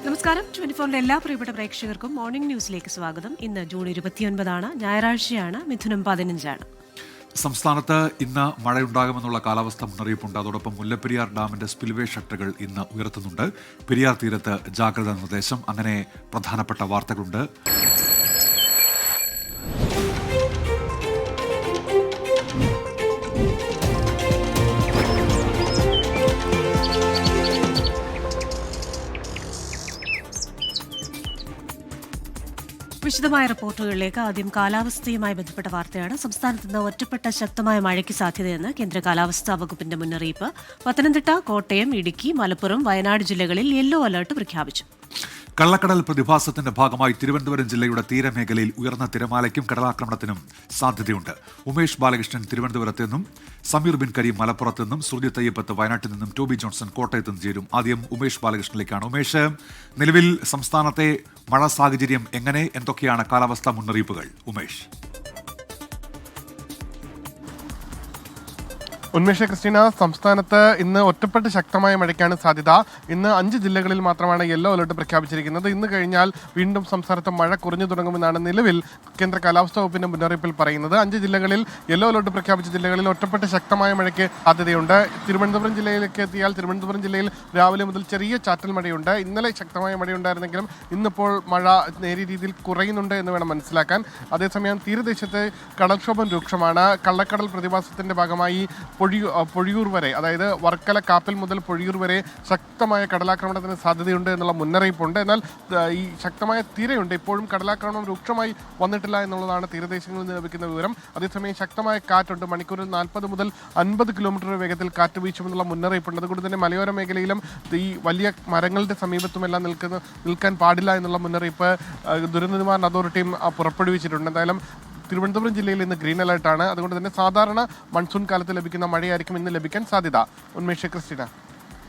നമസ്കാരം. 24 എല്ലാ പ്രിയപ്പെട്ട പ്രേക്ഷകർക്കും മോർണിംഗ് ന്യൂസിലേക്ക് സ്വാഗതം. ഇന്ന് ജൂൺ 29 ഞായറാഴ്ചയാണ്. മിഥുനം 15. സംസ്ഥാനത്ത് ഇന്ന് മഴയുണ്ടാകുമെന്നുള്ള കാലാവസ്ഥാ മുന്നറിയിപ്പുണ്ട്. അതോടൊപ്പം മുല്ലപ്പെരിയാർ ഡാമിന്റെ സ്പിൽവേ ഷട്ടറുകൾ ഇന്ന് ഉയർത്തുന്നുണ്ട്. പെരിയാർ തീരത്ത് ജാഗ്രതാ നിർദ്ദേശം. അങ്ങനെ പ്രധാനപ്പെട്ട വാർത്തകളുണ്ട്. വിശദമായ റിപ്പോർട്ടുകളിലേക്ക്. ആദ്യം കാലാവസ്ഥയുമായി ബന്ധപ്പെട്ട വാർത്തയാണ്. സംസ്ഥാനത്ത് ഇന്ന് ഒറ്റപ്പെട്ട ശക്തമായ മഴയ്ക്ക് സാധ്യതയെന്ന് കേന്ദ്ര കാലാവസ്ഥാ വകുപ്പിന്റെ മുന്നറിയിപ്പ്. പത്തനംതിട്ട, കോട്ടയം, ഇടുക്കി, മലപ്പുറം, വയനാട് ജില്ലകളിൽ യെല്ലോ അലർട്ട് പ്രഖ്യാപിച്ചു. കള്ളക്കടൽ പ്രതിഭാസത്തിന്റെ ഭാഗമായി തിരുവനന്തപുരം ജില്ലയുടെ തീരമേഖലയിൽ ഉയർന്ന തിരമാലയ്ക്കും കടലാക്രമണത്തിനും സാധ്യതയുണ്ട്. ഉമേഷ് ബാലകൃഷ്ണൻ തിരുവനന്തപുരത്ത് നിന്നും, സമീർ ബിൻ കരീം മലപ്പുറത്ത് നിന്നും, സുർജിത് അയ്യപ്പത്ത് വയനാട്ടിൽ നിന്നും, ടോബി ജോൺസൺ കോട്ടയത്ത് നിന്ന് ചേരും. ആദ്യം ഉമേഷ് ബാലകൃഷ്ണനിലേക്കാണ്. ഉമേഷ്, നിലവിൽ സംസ്ഥാനത്തെ മഴ സാഹചര്യം എങ്ങനെ, എന്തൊക്കെയാണ് കാലാവസ്ഥാ മുന്നറിയിപ്പുകൾ? ഉമേഷ്. ഉന്മേഷ ക്രിസ്റ്റീന, സംസ്ഥാനത്ത് ഇന്ന് ഒറ്റപ്പെട്ട് ശക്തമായ മഴയ്ക്കാണ് സാധ്യത. ഇന്ന് 5 ജില്ലകളിൽ മാത്രമാണ് യെല്ലോ അലർട്ട് പ്രഖ്യാപിച്ചിരിക്കുന്നത്. ഇന്ന് കഴിഞ്ഞാൽ വീണ്ടും സംസ്ഥാനത്ത് മഴ കുറഞ്ഞു തുടങ്ങുമെന്നാണ് നിലവിൽ കേന്ദ്ര കാലാവസ്ഥാ വകുപ്പിന്റെ മുന്നറിയിപ്പിൽ പറയുന്നത്. 5 ജില്ലകളിൽ യെല്ലോ അലർട്ട് പ്രഖ്യാപിച്ച ജില്ലകളിൽ ഒറ്റപ്പെട്ട് ശക്തമായ മഴയ്ക്ക് സാധ്യതയുണ്ട്. തിരുവനന്തപുരം ജില്ലയിലേക്ക് എത്തിയാൽ തിരുവനന്തപുരം ജില്ലയിൽ രാവിലെ മുതൽ ചെറിയ ചാറ്റൽ മഴയുണ്ട്. ഇന്നലെ ശക്തമായ മഴയുണ്ടായിരുന്നെങ്കിലും ഇന്നിപ്പോൾ മഴ നേരിയ രീതിയിൽ കുറയുന്നുണ്ട് എന്ന് വേണം മനസ്സിലാക്കാൻ. അതേസമയം തീരദേശത്ത് കടൽക്ഷോഭം രൂക്ഷമാണ്. കള്ളക്കടൽ പ്രതിഭാസത്തിന്റെ ഭാഗമായി പൊഴിയൂർ വരെ, അതായത് വർക്കല കാപ്പിൽ മുതൽ പൊഴിയൂർ വരെ ശക്തമായ കടലാക്രമണത്തിന് സാധ്യതയുണ്ട് എന്നുള്ള മുന്നറിയിപ്പുണ്ട്. എന്നാൽ ഈ ശക്തമായ തിരയുണ്ട്. ഇപ്പോഴും കടലാക്രമണം രൂക്ഷമായി വന്നിട്ടില്ല എന്നുള്ളതാണ് തീരദേശങ്ങളിൽ നിന്ന് ലഭിക്കുന്ന വിവരം. അതേസമയം ശക്തമായ കാറ്റുണ്ട്. മണിക്കൂറിൽ 40 മുതൽ 50 കിലോമീറ്റർ വേഗത്തിൽ കാറ്റ് വീശുമെന്നുള്ള മുന്നറിയിപ്പുണ്ട്. അതുകൊണ്ട് തന്നെ മലയോര മേഖലയിലും ഈ വലിയ മരങ്ങളുടെ സമീപത്തുമെല്ലാം നിൽക്കാൻ പാടില്ല എന്നുള്ള മുന്നറിയിപ്പ് ദുരന്ത നിവാരണ അതോറിറ്റിയും പുറപ്പെടുവിച്ചിട്ടുണ്ട്. എന്തായാലും തിരുവനന്തപുരം ജില്ലയിൽ ഇന്ന് ഗ്രീൻ അലർട്ടാണ്. അതുകൊണ്ട് തന്നെ സാധാരണ മൺസൂൺ കാലത്ത് ലഭിക്കുന്ന മഴയായിരിക്കും ഇന്ന് ലഭിക്കാൻ സാധ്യത. ഉന്മേഷ ക്രിസ്റ്റീന.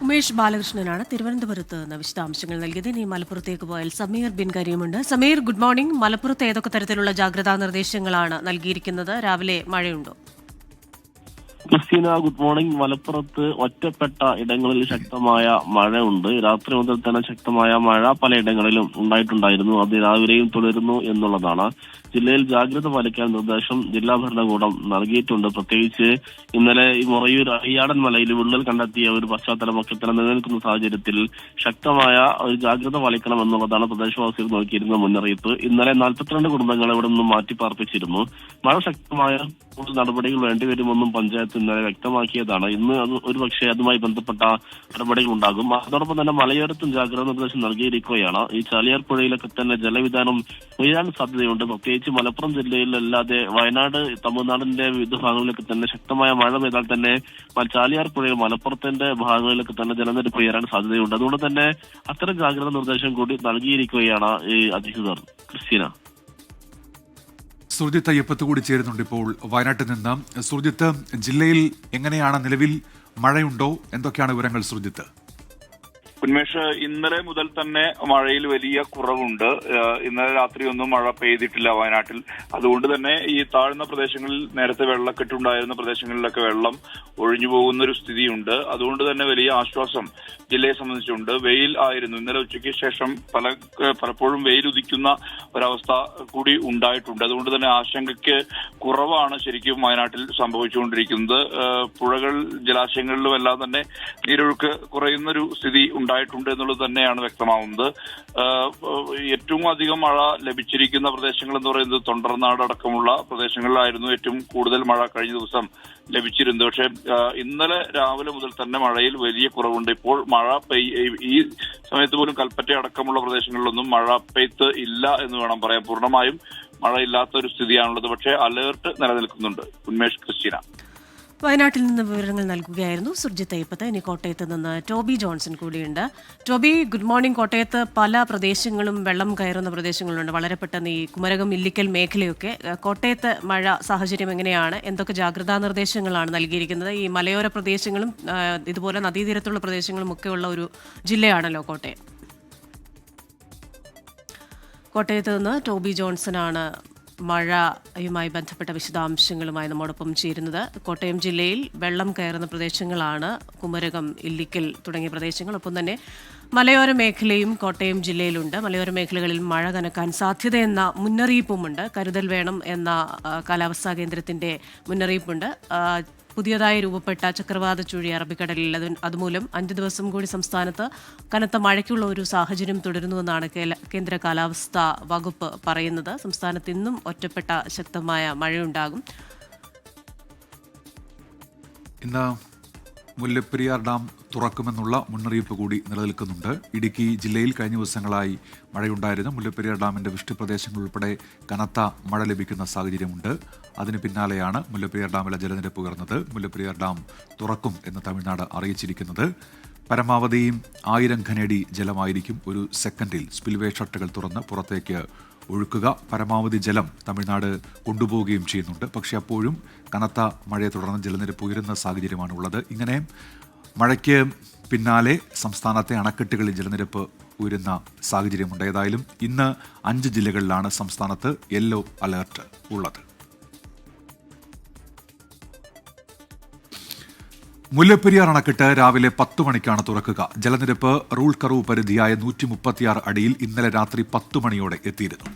ഉമേഷ് ബാലകൃഷ്ണനാണ് തിരുവനന്തപുരത്ത് നിന്ന് വിശദാംശങ്ങൾ നൽകിയത്. ഇനി മലപ്പുറത്തേക്ക് പോയാൽ സമീർ ബിൻ കരീമുണ്ട്. Sameer, good morning. മലപ്പുറത്ത് ഏതൊക്കെ തരത്തിലുള്ള ജാഗ്രതാ നിർദ്ദേശങ്ങളാണ് നൽകിയിരിക്കുന്നത്? രാവിലെ മഴയുണ്ടോ? Christina, good morning. മലപ്പുറത്ത് ഒറ്റപ്പെട്ട ഇടങ്ങളിൽ ശക്തമായ മഴ ഉണ്ട്. രാത്രി മുതൽ തന്നെ ശക്തമായ മഴ പലയിടങ്ങളിലും ഉണ്ടായിട്ടുണ്ടായിരുന്നു. അത് രാവിലെയും തുടരുന്നു എന്നുള്ളതാണ്. ജില്ലയിൽ ജാഗ്രത പാലിക്കാൻ നിർദ്ദേശം ജില്ലാ ഭരണകൂടം നൽകിയിട്ടുണ്ട്. പ്രത്യേകിച്ച് ഇന്നലെ ഈ മൊറയൂർ അയ്യാടൻ മലയിൽ വിള്ളൽ കണ്ടെത്തിയ ഒരു പശ്ചാത്തലമൊക്കെ തന്നെ നിലനിൽക്കുന്ന സാഹചര്യത്തിൽ ശക്തമായ ഒരു ജാഗ്രത പാലിക്കണം എന്നുള്ളതാണ് പ്രദേശവാസികൾ നോക്കിയിരുന്ന മുന്നറിയിപ്പ്. ഇന്നലെ 42 കുടുംബങ്ങൾ ഇവിടെ നിന്നും മാറ്റി പാർപ്പിച്ചിരുന്നു. മഴ ശക്തമായ കൂടുതൽ നടപടികൾ വേണ്ടിവരുമെന്നും പഞ്ചായത്ത് ഇന്നലെ വ്യക്തമാക്കിയതാണ്. ഇന്ന് അത് ഒരുപക്ഷെ അതുമായി ബന്ധപ്പെട്ട നടപടികൾ ഉണ്ടാകും. അതോടൊപ്പം തന്നെ മലയോരത്തും ജാഗ്രതാ നിർദ്ദേശം നൽകിയിരിക്കുകയാണ്. ഈ ചാലിയാർ പുഴയിലൊക്കെ തന്നെ ജലവിധാനം ഉയരാൻ സാധ്യതയുണ്ട്. പ്രത്യേകിച്ച് മലപ്പുറം ജില്ലയിലല്ലാതെ വയനാട്, തമിഴ്നാടിന്റെ വിവിധ ഭാഗങ്ങളിലൊക്കെ തന്നെ ശക്തമായ മഴ പെയ്താൽ തന്നെ ചാലിയാർ പുഴയിൽ മലപ്പുറത്തിന്റെ ഭാഗങ്ങളിലൊക്കെ തന്നെ ജലനിരപ്പ് ഉയരാൻ സാധ്യതയുണ്ട്. അതുകൊണ്ട് തന്നെ അത്തരം ജാഗ്രതാ നിർദ്ദേശം കൂടി നൽകിയിരിക്കുകയാണ് ഈ അധികൃതർ. ക്രിസ്റ്റീന. സുർജിത് അയ്യപ്പത്ത് കൂടി ചേരുന്നുണ്ട് ഇപ്പോൾ വയനാട്ടിൽ നിന്ന്. സുർജിത്ത്, ജില്ലയിൽ എങ്ങനെയാണ് നിലവിൽ മഴയുണ്ടോ? എന്തൊക്കെയാണ് വിവരങ്ങൾ സുർജിത്ത്? ഉന്മേഷ്, ഇന്നലെ മുതൽ തന്നെ മഴയിൽ വലിയ കുറവുണ്ട്. ഇന്നലെ രാത്രിയൊന്നും മഴ പെയ്തിട്ടില്ല വയനാട്ടിൽ. അതുകൊണ്ട് തന്നെ ഈ താഴ്ന്ന പ്രദേശങ്ങളിൽ നേരത്തെ വെള്ളക്കെട്ടുണ്ടായിരുന്ന പ്രദേശങ്ങളിലൊക്കെ വെള്ളം ഒഴിഞ്ഞു പോകുന്ന ഒരു സ്ഥിതിയുണ്ട്. അതുകൊണ്ട് തന്നെ വലിയ ആശ്വാസം ജില്ലയെ സംബന്ധിച്ചുണ്ട്. വെയിൽ ആയിരുന്നു. ഇന്നലെ ഉച്ചയ്ക്ക് ശേഷം പലപ്പോഴും വെയിൽ ഉദിക്കുന്ന ഒരവസ്ഥ കൂടി ഉണ്ടായിട്ടുണ്ട്. അതുകൊണ്ട് തന്നെ ആശങ്കയ്ക്ക് കുറവാണ് ശരിക്കും വയനാട്ടിൽ സംഭവിച്ചുകൊണ്ടിരിക്കുന്നത്. പുഴകൾ, ജലാശയങ്ങളിലും എല്ലാം തന്നെ നീരൊഴുക്ക് കുറയുന്നൊരു സ്ഥിതി ഉണ്ടായിട്ടുണ്ട് എന്നുള്ളത് തന്നെയാണ് വ്യക്തമാവുന്നത്. ഏറ്റവും അധികം മഴ ലഭിച്ചിരിക്കുന്ന പ്രദേശങ്ങൾ എന്ന് പറയുന്നത് തൊണ്ടർനാട് അടക്കമുള്ള പ്രദേശങ്ങളിലായിരുന്നു ഏറ്റവും കൂടുതൽ മഴ കഴിഞ്ഞ ദിവസം ലഭിച്ചിരുന്നത്. പക്ഷേ ഇന്നലെ രാവിലെ മുതൽ തന്നെ മഴയിൽ വലിയ കുറവുണ്ട്. ഇപ്പോൾ ഈ സമയത്ത് പോലും കൽപ്പറ്റ അടക്കമുള്ള പ്രദേശങ്ങളിലൊന്നും മഴ പെയ്ത്ത് ഇല്ല എന്ന് വേണം പറയാൻ. പൂർണ്ണമായും മഴയില്ലാത്ത ഒരു സ്ഥിതിയാണുള്ളത്. പക്ഷേ അലേർട്ട് നിലനിൽക്കുന്നുണ്ട്. ഉന്മേഷ്, ക്രിസ്റ്റീന. വയനാട്ടിൽ നിന്ന് വിവരങ്ങൾ നൽകുകയായിരുന്നു സുർജിത് അയ്യപ്പത്ത്. ഇനി കോട്ടയത്ത് നിന്ന് ടോബി ജോൺസൺ കൂടിയുണ്ട്. Toby, good morning. കോട്ടയത്ത് പല പ്രദേശങ്ങളും വെള്ളം കയറുന്ന പ്രദേശങ്ങളുണ്ട്. വളരെ പെട്ടെന്ന് ഈ കുമരകം, ഇല്ലിക്കൽ മേഖലയൊക്കെ. കോട്ടയത്ത് മഴ സാഹചര്യം എങ്ങനെയാണ്? എന്തൊക്കെ ജാഗ്രതാ നിർദ്ദേശങ്ങളാണ് നൽകിയിരിക്കുന്നത്? ഈ മലയോര പ്രദേശങ്ങളും ഇതുപോലെ നദീതീരത്തുള്ള പ്രദേശങ്ങളും ഒക്കെ ഉള്ള ഒരു ജില്ലയാണല്ലോ കോട്ടയം. കോട്ടയത്ത് നിന്ന് ടോബി ജോൺസനാണ് മഴയുമായി ബന്ധപ്പെട്ട വിശദാംശങ്ങളുമായി നമ്മോടൊപ്പം ചേരുന്നത്. കോട്ടയം ജില്ലയിൽ വെള്ളം കയറുന്ന പ്രദേശങ്ങളാണ് കുമരകം, ഇല്ലിക്കൽ തുടങ്ങിയ പ്രദേശങ്ങൾ. ഒപ്പം തന്നെ മലയോര മേഖലയും കോട്ടയം ജില്ലയിലുണ്ട്. മലയോര മേഖലകളിൽ മഴ കനക്കാൻ സാധ്യതയെന്ന മുന്നറിയിപ്പുമുണ്ട്. കരുതൽ വേണം എന്ന കാലാവസ്ഥാ കേന്ദ്രത്തിന്റെ മുന്നറിയിപ്പുണ്ട്. പുതിയതായി രൂപപ്പെട്ട ചക്രവാത ചുഴി അറബിക്കടലിൽ അതുമൂലം 5 ദിവസം കൂടി സംസ്ഥാനത്ത് കനത്ത മഴയ്ക്കുള്ള ഒരു സാഹചര്യം തുടരുന്നുവെന്നാണ് കേന്ദ്ര കാലാവസ്ഥാ വകുപ്പ് പറയുന്നത്. സംസ്ഥാനത്ത് ഇന്നും ഒറ്റപ്പെട്ട ശക്തമായ മഴയുണ്ടാകും. ഇന്ന് മുല്ലപ്പെരിയാർ ഡാം തുറക്കുമെന്നുള്ള മുന്നറിയിപ്പ് കൂടി നിലനിൽക്കുന്നുണ്ട്. ഇടുക്കി ജില്ലയിൽ കഴിഞ്ഞ ദിവസങ്ങളായി മഴയുണ്ടായിരുന്നു. മുല്ലപ്പെരിയാർ ഡാമിന്റെ വൃഷ്ടിപ്രദേശങ്ങൾ ഉൾപ്പെടെ കനത്ത മഴ ലഭിക്കുന്ന സാഹചര്യമുണ്ട്. അതിന് പിന്നാലെയാണ് മുല്ലപ്പെരിയാർ ഡാമിലെ ജലനിരപ്പ് ഉയർന്നത്. മുല്ലപ്പെരിയാർ ഡാം തുറക്കും എന്ന് തമിഴ്നാട് അറിയിച്ചിരിക്കുന്നത്. പരമാവധി 1000 ഘനയടി ജലമായിരിക്കും ഒരു സെക്കൻഡിൽ സ്പിൽവേ ഷട്ടറുകൾ തുറന്ന് പുറത്തേക്ക് ഒഴുക്കുക. പരമാവധി ജലം തമിഴ്നാട് കൊണ്ടുപോവുകയും ചെയ്യുന്നുണ്ട്. പക്ഷേ അപ്പോഴും കനത്ത മഴയെ തുടർന്ന് ജലനിരപ്പ് ഉയരുന്ന സാഹചര്യമാണ് ഉള്ളത്. ഇങ്ങനെ മഴയ്ക്ക് പിന്നാലെ സംസ്ഥാനത്തെ അണക്കെട്ടുകളിൽ ജലനിരപ്പ് ഉയരുന്ന സാഹചര്യമുണ്ട്. ഏതായാലും ഇന്ന് 5 ജില്ലകളിലാണ് സംസ്ഥാനത്ത് യെല്ലോ അലേർട്ട് ഉള്ളത്. മുല്ലപ്പെരിയാർ അണക്കെട്ട് രാവിലെ 10 മണിക്കാണ് തുറക്കുക. ജലനിരപ്പ് റൂൾ കർവ് പരിധിയായ 136 അടിയിൽ ഇന്നലെ രാത്രി 10 മണിയോടെ എത്തിയിരുന്നു.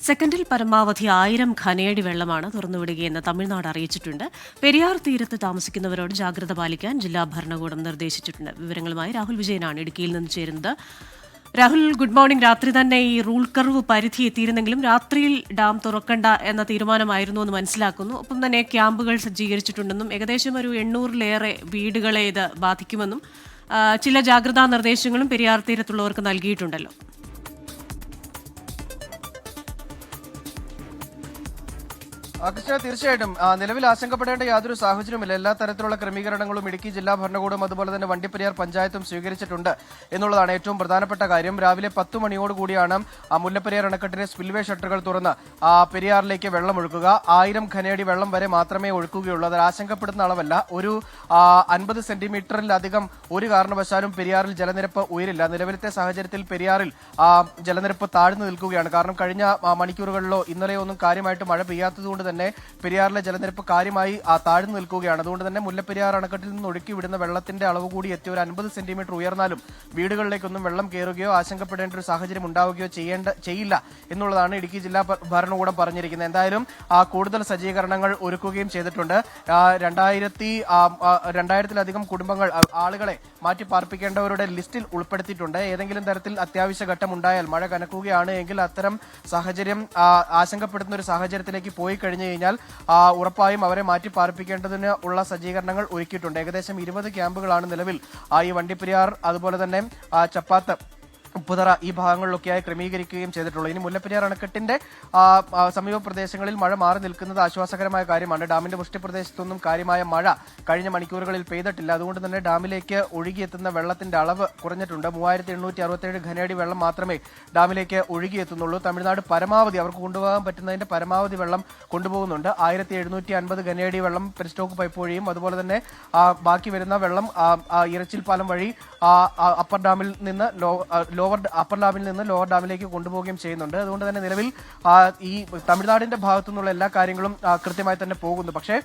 സെക്കൻഡിൽ പരമാവധി 1000 ഘനയടി വെള്ളമാണ് തുറന്നുവിടുകയെന്ന് തമിഴ്നാട് അറിയിച്ചിട്ടുണ്ട്. പെരിയാർ തീരത്ത് താമസിക്കുന്നവരോട് ജാഗ്രത പാലിക്കാൻ ജില്ലാ ഭരണകൂടം നിർദ്ദേശിച്ചിട്ടുണ്ട്. വിവരങ്ങളുമായി രാഹുൽ വിജയനാണ് ഇടുക്കിയിൽ നിന്ന് ചേരുന്നത്. Rahul, good morning. രാത്രി തന്നെ ഈ റൂൾ കർവ് പരിധി എത്തിയിരുന്നെങ്കിലും രാത്രിയിൽ ഡാം തുറക്കണ്ട എന്ന തീരുമാനമായിരുന്നു എന്ന് മനസ്സിലാക്കുന്നു. ഒപ്പം തന്നെ ക്യാമ്പുകൾ സജ്ജീകരിച്ചിട്ടുണ്ടെന്നും ഏകദേശം ഒരു 800-ലേറെ വീടുകളെ ഇത് ബാധിക്കുമെന്നും ചില ജാഗ്രതാ നിർദ്ദേശങ്ങളും പെരിയാർ തീരത്തുള്ളവർക്ക് നൽകിയിട്ടുണ്ടല്ലോ. കൃഷ്ണ, തീർച്ചയായിട്ടും നിലവിൽ ആശങ്കപ്പെടേണ്ട യാതൊരു സാഹചര്യവുമില്ല. എല്ലാ തരത്തിലുള്ള ക്രമീകരണങ്ങളും ഇടുക്കി ജില്ലാ ഭരണകൂടം അതുപോലെ തന്നെ വണ്ടിപ്പെരിയാർ പഞ്ചായത്തും സ്വീകരിച്ചിട്ടുണ്ട് എന്നുള്ളതാണ് ഏറ്റവും പ്രധാനപ്പെട്ട കാര്യം. രാവിലെ 10 മണിയോടുകൂടിയാണ് മുല്ലപ്പെരിയാർ അണക്കെട്ടിലെ സ്പിൽവേ ഷട്ടറുകൾ തുറന്ന് പെരിയാറിലേക്ക് വെള്ളം ഒഴുക്കുക. 1000 ഘനയടി വെള്ളം വരെ മാത്രമേ ഒഴുക്കുകയുള്ളൂ. അത് ആശങ്കപ്പെടുന്ന അളവല്ല. ഒരു 50 സെന്റിമീറ്ററിലധികം ഒരു കാരണവശാലും പെരിയാറിൽ ജലനിരപ്പ് ഉയരില്ല. നിലവിലത്തെ സാഹചര്യത്തിൽ പെരിയാറിൽ ജലനിരപ്പ് താഴ്ന്നു നിൽക്കുകയാണ്. കാരണം കഴിഞ്ഞ മണിക്കൂറുകളിലോ ഇന്നലെയോ ഒന്നും കാര്യമായിട്ട് മഴ പെയ്യാത്തതുകൊണ്ട് തന്നെ പെരിയാറിലെ ജലനിരപ്പ് കാര്യമായി താഴ്ന്നു നിൽക്കുകയാണ്. അതുകൊണ്ട് തന്നെ മുല്ലപ്പെരിയാർ അണക്കെട്ടിൽ നിന്ന് ഒഴുക്കി വിടുന്ന വെള്ളത്തിന്റെ അളവ് കൂടി എത്തി ഒരു 50 സെന്റിമീറ്റർ ഉയർന്നാലും വീടുകളിലേക്കൊന്നും വെള്ളം കയറുകയോ ആശങ്കപ്പെടേണ്ട ഒരു സാഹചര്യം ഉണ്ടാവുകയോ ചെയ്യില്ല എന്നുള്ളതാണ് ഇടുക്കി ജില്ലാ ഭരണകൂടം പറഞ്ഞിരിക്കുന്നത്. എന്തായാലും കൂടുതൽ സജ്ജീകരണങ്ങൾ ഒരുക്കുകയും ചെയ്തിട്ടുണ്ട്. 2000-ലധികം കുടുംബങ്ങൾ ആളുകളെ മാറ്റി പാർപ്പിക്കേണ്ടവരുടെ ലിസ്റ്റിൽ ഉൾപ്പെടുത്തിയിട്ടുണ്ട്. ഏതെങ്കിലും തരത്തിൽ അത്യാവശ്യ ഘട്ടം ഉണ്ടായാൽ മഴ കനക്കുകയാണ് എങ്കിൽ അത്തരം സാഹചര്യം ആശങ്കപ്പെടുന്ന ഒരു സാഹചര്യത്തിലേക്ക് പോയി കഴിഞ്ഞു കഴിഞ്ഞാൽ ഉറപ്പായും അവരെ മാറ്റി പാർപ്പിക്കേണ്ടതിന് ഉള്ള സജ്ജീകരണങ്ങൾ ഒരുക്കിയിട്ടുണ്ട്. ഏകദേശം 20 ക്യാമ്പുകളാണ് നിലവിൽ ഈ വണ്ടിപ്പെരിയാർ അതുപോലെ തന്നെ ചപ്പാത്ത് ഉപ്പുതറ ഈ ഭാഗങ്ങളിലൊക്കെയായി ക്രമീകരിക്കുകയും ചെയ്തിട്ടുള്ളൂ. ഇനി മുല്ലപ്പെരിയാർ അണക്കെട്ടിന്റെ സമീപ പ്രദേശങ്ങളിൽ മഴ മാറി നിൽക്കുന്നത് ആശ്വാസകരമായ കാര്യമാണ്. ഡാമിന്റെ വൃഷ്ടിപ്രദേശത്തൊന്നും കാര്യമായ മഴ കഴിഞ്ഞ മണിക്കൂറുകളിൽ പെയ്തിട്ടില്ല. അതുകൊണ്ട് തന്നെ ഡാമിലേക്ക് ഒഴുകിയെത്തുന്ന വെള്ളത്തിന്റെ അളവ് കുറഞ്ഞിട്ടുണ്ട്. 3867 ഘനയടി വെള്ളം മാത്രമേ ഡാമിലേക്ക് ഒഴുകിയെത്തുന്നുള്ളൂ. തമിഴ്നാട് പരമാവധി അവർക്ക് കൊണ്ടുപോകാൻ പറ്റുന്നതിന്റെ പരമാവധി വെള്ളം കൊണ്ടുപോകുന്നുണ്ട്. 1750 ഘനയടി വെള്ളം പെരിസ്റ്റോക്ക് പൈപ്പ് വഴിയും അതുപോലെ തന്നെ ബാക്കി വരുന്ന വെള്ളം ഇറച്ചിൽ പാലം വഴി അപ്പർ ഡാമിൽ നിന്ന് അപ്പർ ഡാമിൽ നിന്ന് ലോവർ ഡാമിലേക്ക് കൊണ്ടുപോവുകയും ചെയ്യുന്നുണ്ട്. അതുകൊണ്ട് തന്നെ നിലവിൽ ഈ തമിഴ്നാടിന്റെ ഭാഗത്തു നിന്നുള്ള എല്ലാ കാര്യങ്ങളും കൃത്യമായി തന്നെ പോകുന്നു. പക്ഷേ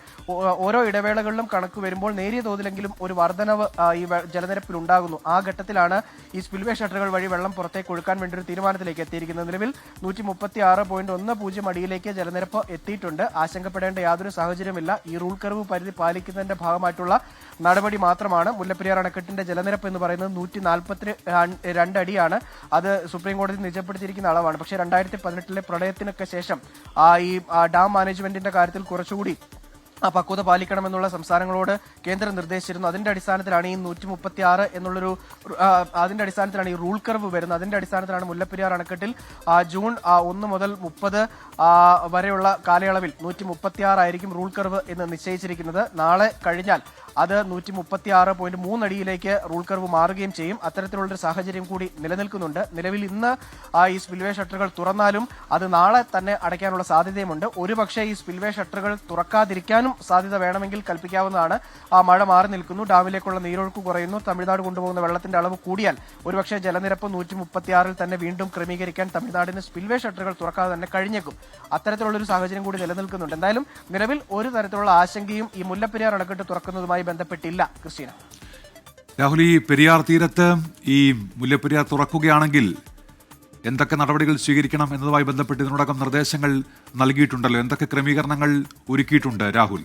ഓരോ ഇടവേളകളിലും കണക്ക് വരുമ്പോൾ നേരിയ തോതിലെങ്കിലും ഒരു വർധനവ് ഈ ജലനിരപ്പിൽ ഉണ്ടാകുന്നു. ആ ഘട്ടത്തിലാണ് ഈ സ്പിൽവേ ഷട്ടറുകൾ വഴി വെള്ളം പുറത്തേക്ക് ഒഴുക്കാൻ വേണ്ടി ഒരു തീരുമാനത്തിലേക്ക് എത്തിയിരിക്കുന്നത്. നിലവിൽ 136.10 അടിയിലേക്ക് ജലനിരപ്പ് എത്തിയിട്ടുണ്ട്. ആശങ്കപ്പെടേണ്ട യാതൊരു സാഹചര്യമില്ല. ഈ റൂൾ കർവ് പരിധി പാലിക്കുന്നതിന്റെ ഭാഗമായിട്ടുള്ള നടപടി മാത്രമാണ്. മുല്ലപ്പെരിയാർ അണക്കെട്ടിന്റെ ജലനിരപ്പ് എന്ന് പറയുന്നത് 142 അടിയാണ്. അത് സുപ്രീം കോടതി നിജപ്പെടുത്തിയിരിക്കുന്ന അളവാണ്. പക്ഷേ 2018 പ്രളയത്തിനൊക്കെ ശേഷം ഈ ഡാം മാനേജ്മെന്റിന്റെ കാര്യത്തിൽ കുറച്ചുകൂടി പക്വത പാലിക്കണമെന്നുള്ള സംസ്ഥാനങ്ങളോട് കേന്ദ്രം നിർദ്ദേശിച്ചിരുന്നു. അതിന്റെ അടിസ്ഥാനത്തിലാണ് ഈ 136 എന്നുള്ളൊരു അതിന്റെ അടിസ്ഥാനത്തിലാണ് ഈ റൂൾ കർവ് വരുന്നത്. അതിന്റെ അടിസ്ഥാനത്തിലാണ് മുല്ലപ്പെരിയാർ അണക്കെട്ടിൽ ജൂൺ 1 മുതൽ 30 വരെയുള്ള കാലയളവിൽ 136 ആയിരിക്കും റൂൾ കർവ് എന്ന് നിശ്ചയിച്ചിരിക്കുന്നത്. നാളെ കഴിഞ്ഞാൽ അത് 136.3 അടിയിലേക്ക് റൂൾ കർവ് മാറുകയും ചെയ്യും. അത്തരത്തിലുള്ളൊരു സാഹചര്യം കൂടി നിലനിൽക്കുന്നുണ്ട്. നിലവിൽ ഇന്ന് ഈ സ്പിൽവേ ഷട്ടറുകൾ തുറന്നാലും അത് നാളെ തന്നെ അടയ്ക്കാനുള്ള സാധ്യതയുമുണ്ട്. ഒരുപക്ഷെ ഈ സ്പിൽവേ ഷട്ടറുകൾ തുറക്കാതിരിക്കാനും സാധ്യത വേണമെങ്കിൽ കൽപ്പിക്കാവുന്നതാണ്. മഴ മാറി നിൽക്കുന്നു, ഡാമിലേക്കുള്ള നീരൊഴുക്ക് കുറയുന്നു, തമിഴ്നാട് കൊണ്ടുപോകുന്ന വെള്ളത്തിന്റെ അളവ് കൂടിയാൽ ഒരുപക്ഷെ ജലനിരപ്പ് 136 തന്നെ വീണ്ടും ക്രമീകരിക്കാൻ തമിഴ്നാടിന് സ്പിൽവേ ഷട്ടറുകൾ തുറക്കാതെ തന്നെ കഴിഞ്ഞേക്കും. അത്തരത്തിലുള്ളൊരു സാഹചര്യം കൂടി നിലനിൽക്കുന്നുണ്ട്. എന്തായാലും നിലവിൽ ഒരു തരത്തിലുള്ള ആശങ്കയും ഈ മുല്ലപ്പെരിയാർ അണക്കെട്ട് തുറക്കുന്നതുമായി ബന്ധപ്പെട്ടില്ല. ക്രിസ്റ്റീന. രാഹുൽ, ഈ പെരിയാർ തീരത്ത് ഈ മുല്ലപ്പെരിയാർ തുറക്കുകയാണെങ്കിൽ എന്തൊക്കെ നടപടികൾ സ്വീകരിക്കണം എന്നതുമായി ബന്ധപ്പെട്ട് ഇതിനോടകം നിർദ്ദേശങ്ങൾ നൽകിയിട്ടുണ്ടല്ലോ. എന്തൊക്കെ ക്രമീകരണങ്ങൾ ഒരുക്കിയിട്ടുണ്ട് രാഹുൽ?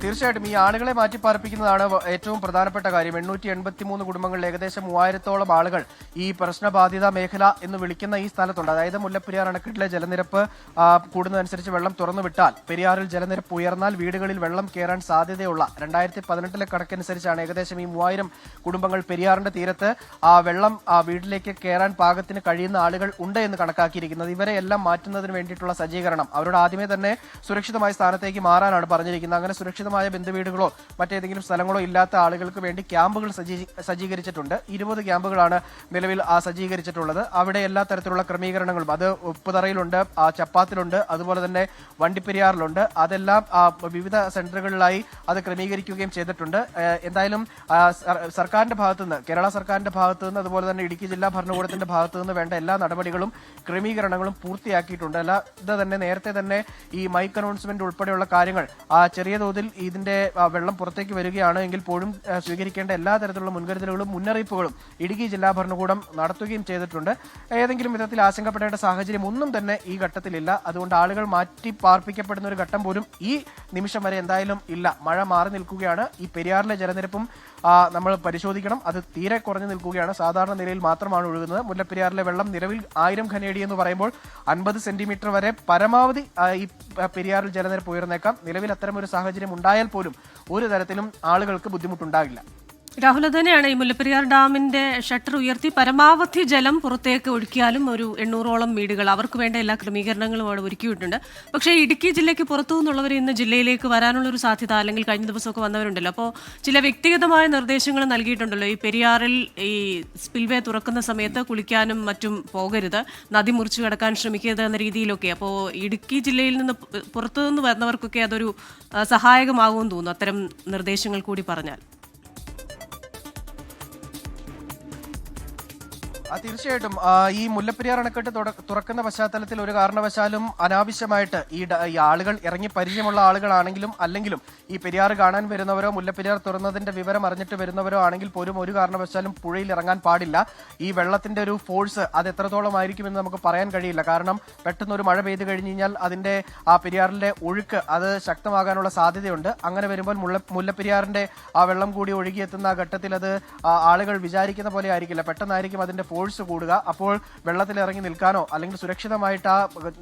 തീർച്ചയായിട്ടും ഈ ആളുകളെ മാറ്റിപ്പാർപ്പിക്കുന്നതാണ് ഏറ്റവും പ്രധാനപ്പെട്ട കാര്യം. 883 കുടുംബങ്ങളിൽ ഏകദേശം 3000-ഓളം ആളുകൾ ഈ പ്രശ്നബാധിത മേഖല എന്ന് വിളിക്കുന്ന ഈ സ്ഥലത്തുണ്ട്. അതായത് മുല്ലപ്പെരിയാർ അണക്കെട്ടിലെ ജലനിരപ്പ് കൂടുന്നതനുസരിച്ച് വെള്ളം തുറന്നു വിട്ടാൽ, പെരിയാറിൽ ജലനിരപ്പ് ഉയർന്നാൽ വീടുകളിൽ വെള്ളം കയറാൻ സാധ്യതയുള്ള 2018 കണക്കനുസരിച്ചാണ് ഏകദേശം ഈ 3000 കുടുംബങ്ങൾ പെരിയാറിന്റെ തീരത്ത് വെള്ളം വീട്ടിലേക്ക് കയറാൻ പാകത്തിന് കഴിയുന്ന ആളുകൾ ഉണ്ട് എന്ന് കണക്കാക്കിയിരിക്കുന്നത്. ഇവരെ എല്ലാം മാറ്റുന്നതിന് വേണ്ടിയിട്ടുള്ള സജ്ജീകരണം അവരോട് ആദ്യമേ തന്നെ സുരക്ഷിതമായ സ്ഥാനത്തേക്ക് മാറാനാണ് പറഞ്ഞിരിക്കുന്നത്. അങ്ങനെ സുരക്ഷിതമായ ബന്ധുവീടുകളോ മറ്റേതെങ്കിലും സ്ഥലങ്ങളോ ഇല്ലാത്ത ആളുകൾക്ക് വേണ്ടി ക്യാമ്പുകൾ സജ്ജീകരിച്ചിട്ടുണ്ട്. 20 ക്യാമ്പുകളാണ് നിലവിൽ സജ്ജീകരിച്ചിട്ടുള്ളത്. അവിടെ എല്ലാ തരത്തിലുള്ള ക്രമീകരണങ്ങളും, അത് ഉപ്പുതറയിലുണ്ട്, ചപ്പാത്തിലുണ്ട്, അതുപോലെ തന്നെ വണ്ടിപ്പെരിയാറിലുണ്ട്. അതെല്ലാം വിവിധ സെന്ററുകളിലായി അത് ക്രമീകരിക്കുകയും ചെയ്തിട്ടുണ്ട്. എന്തായാലും സർക്കാരിന്റെ ഭാഗത്തുനിന്ന്, കേരള സർക്കാരിന്റെ ഭാഗത്തുനിന്ന്, അതുപോലെ തന്നെ ഇടുക്കി ജില്ലാ ഭരണകൂടത്തിന്റെ ഭാഗത്തുനിന്ന് വേണ്ട എല്ലാ നടപടികളും ക്രമീകരണങ്ങളും പൂർത്തിയാക്കിയിട്ടുണ്ട്. അല്ലാതെ തന്നെ നേരത്തെ തന്നെ ഈ മൈക്ക് അനൗൺസ്മെന്റ് ഉൾപ്പെടെയുള്ള കാര്യങ്ങൾ ചെറിയ തോതിൽ ഇതിന്റെ വെള്ളം പുറത്തേക്ക് വരികയാണ് എങ്കിൽ പോലും സ്വീകരിക്കേണ്ട എല്ലാ തരത്തിലുള്ള മുൻകരുതലുകളും മുന്നറിയിപ്പുകളും ഇടുക്കി ജില്ലാ ഭരണകൂടം നടത്തുകയും ചെയ്തിട്ടുണ്ട്. ഏതെങ്കിലും വിധത്തിൽ ആശങ്കപ്പെടേണ്ട സാഹചര്യം ഒന്നും തന്നെ ഈ ഘട്ടത്തിലില്ല. അതുകൊണ്ട് ആളുകൾ മാറ്റി പാർപ്പിക്കപ്പെടുന്ന ഒരു ഘട്ടം പോലും ഈ നിമിഷം വരെ എന്തായാലും ഇല്ല. മഴ മാറി നിൽക്കുകയാണ്. ഈ പെരിയാറിലെ ജലനിരപ്പും നമ്മൾ പരിശോധിക്കണം. അത് തീരെ കുറഞ്ഞു നിൽക്കുകയാണ്. സാധാരണ നിലയിൽ മാത്രമാണ് ഒഴുകുന്നത്. മുല്ലപ്പെരിയാറിലെ വെള്ളം നിലവിൽ 1000 ഘനയടി എന്ന് പറയുമ്പോൾ 50 സെന്റിമീറ്റർ വരെ പരമാവധി ഈ പെരിയാറിൽ ജലനിരപ്പ് ഉയർന്നേക്കാം. നിലവിൽ അത്തരമൊരു സാഹചര്യം ഉണ്ടായാൽ പോലും ഒരു തരത്തിലും ആളുകൾക്ക് ബുദ്ധിമുട്ടുണ്ടാകില്ല. രാഹുൽ, തന്നെയാണ് ഈ മുല്ലപ്പെരിയാർ ഡാമിന്റെ ഷട്ടർ ഉയർത്തി പരമാവധി ജലം പുറത്തേക്ക് ഒഴുക്കിയാലും ഒരു 800ഓളം വീടുകൾ അവർക്ക് വേണ്ട എല്ലാ ക്രമീകരണങ്ങളും അവിടെ ഒരുക്കിയിട്ടുണ്ട്. പക്ഷേ ഇടുക്കി ജില്ലയ്ക്ക് പുറത്തു നിന്നുള്ളവർ ഇന്ന് ജില്ലയിലേക്ക് വരാനുള്ള ഒരു സാധ്യത, അല്ലെങ്കിൽ കഴിഞ്ഞ ദിവസമൊക്കെ വന്നവരുണ്ടല്ലോ, അപ്പോൾ ചില വ്യക്തിഗതമായ നിർദ്ദേശങ്ങൾ നൽകിയിട്ടുണ്ടല്ലോ. ഈ പെരിയാറിൽ ഈ സ്പിൽവേ തുറക്കുന്ന സമയത്ത് കുളിക്കാനും മറ്റും പോകരുത്, നദി മുറിച്ചു കടക്കാൻ ശ്രമിക്കരുത് എന്ന രീതിയിലൊക്കെ. അപ്പോൾ ഇടുക്കി ജില്ലയിൽ നിന്ന് പുറത്തുനിന്ന് വരുന്നവർക്കൊക്കെ അതൊരു സഹായകമാകുമെന്ന് തോന്നുന്നു, അത്തരം നിർദ്ദേശങ്ങൾ കൂടി പറഞ്ഞാൽ. തീർച്ചയായിട്ടും ഈ മുല്ലപ്പെരിയാർ അണക്കെട്ട് തുറക്കുന്ന പശ്ചാത്തലത്തിൽ ഒരു കാരണവശാലും അനാവശ്യമായിട്ട് ഈ ആളുകൾ ഇറങ്ങി പരിചയമുള്ള ആളുകളാണെങ്കിലും അല്ലെങ്കിലും ഈ പെരിയാർ കാണാൻ വരുന്നവരോ മുല്ലപ്പെരിയാർ തുറന്നതിന്റെ വിവരം അറിഞ്ഞിട്ട് വരുന്നവരോ ആണെങ്കിൽ പോലും ഒരു കാരണവശാലും പുഴയിൽ ഇറങ്ങാൻ പാടില്ല. ഈ വെള്ളത്തിന്റെ ഒരു ഫോഴ്സ് അത് എത്രത്തോളം ആയിരിക്കുമെന്ന് നമുക്ക് പറയാൻ കഴിയില്ല. കാരണം പെട്ടെന്ന് ഒരു മഴ പെയ്തു കഴിഞ്ഞ് കഴിഞ്ഞാൽ അതിന്റെ ആ പെരിയാറിന്റെ ഒഴുക്ക് അത് ശക്തമാകാനുള്ള സാധ്യതയുണ്ട്. അങ്ങനെ വരുമ്പോൾ മുല്ലപ്പെരിയാറിന്റെ ആ വെള്ളം കൂടി ഒഴുകിയെത്തുന്ന ഘട്ടത്തിൽ അത് ആളുകൾ വിചാരിക്കുന്ന പോലെ ആയിരിക്കില്ല. പെട്ടെന്നായിരിക്കും അതിന്റെ ഫോഴ്സ് കൂടുക. അപ്പോൾ വെള്ളത്തിൽ ഇറങ്ങി നിൽക്കാനോ അല്ലെങ്കിൽ സുരക്ഷിതമായിട്ട് ആ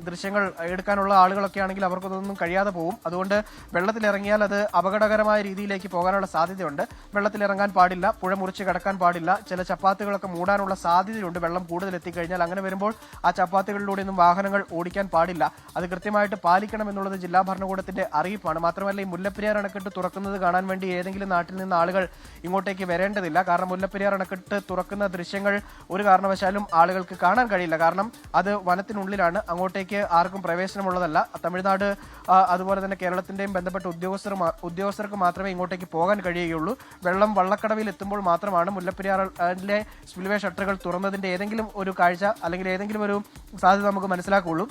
ദൃശ്യങ്ങൾ എടുക്കാനുള്ള ആളുകളൊക്കെ ആണെങ്കിൽ അവർക്കൊന്നും കഴിയാതെ പോകും. അതുകൊണ്ട് വെള്ളത്തിലിറങ്ങിയാൽ അത് അപകടകരമായ രീതിയിലേക്ക് പോകാനുള്ള സാധ്യതയുണ്ട്. വെള്ളത്തിലിറങ്ങാൻ പാടില്ല, പുഴ മുറിച്ച് കടക്കാൻ പാടില്ല, ചില ചപ്പാത്തുകളൊക്കെ മൂടാനുള്ള സാധ്യതയുണ്ട് വെള്ളം കൂടുതൽ എത്തിക്കഴിഞ്ഞാൽ. അങ്ങനെ വരുമ്പോൾ ആ ചപ്പാത്തുകളിലൂടെ ഒന്നും വാഹനങ്ങൾ ഓടിക്കാൻ പാടില്ല. അത് കൃത്യമായിട്ട് പാലിക്കണം എന്നുള്ളത് ജില്ലാ ഭരണകൂടത്തിന്റെ അറിയിപ്പാണ്. മാത്രമല്ല ഈ മുല്ലപ്പെരിയാർ അണക്കെട്ട് തുറക്കുന്നത് കാണാൻ വേണ്ടി ഏതെങ്കിലും നാട്ടിൽ നിന്ന് ആളുകൾ ഇങ്ങോട്ടേക്ക് വരേണ്ടതില്ല. കാരണം മുല്ലപ്പെരിയാർ അണക്കെട്ട് തുറക്കുന്ന ദൃശ്യങ്ങൾ ഒരു കാരണവശാലും ആളുകൾക്ക് കാണാൻ കഴിയില്ല. കാരണം അത് വനത്തിനുള്ളിലാണ്, അങ്ങോട്ടേക്ക് ആർക്കും പ്രവേശനമുള്ളതല്ല. തമിഴ്നാട് അതുപോലെ തന്നെ കേരളത്തിന്റെയും ബന്ധപ്പെട്ട ഉദ്യോഗസ്ഥർക്ക് മാത്രമേ ഇങ്ങോട്ടേക്ക് പോകാൻ കഴിയുകയുള്ളൂ. വെള്ളം വള്ളക്കടവിൽ എത്തുമ്പോൾ മാത്രമാണ് മുല്ലപ്പെരിയാറിലെ സ്പിൽവേ ഷട്ടറുകൾ തുറന്നതിന്റെ ഏതെങ്കിലും ഒരു കാഴ്ച അല്ലെങ്കിൽ ഏതെങ്കിലും ഒരു സാധ്യത നമുക്ക് മനസ്സിലാക്കുകയുള്ളൂ.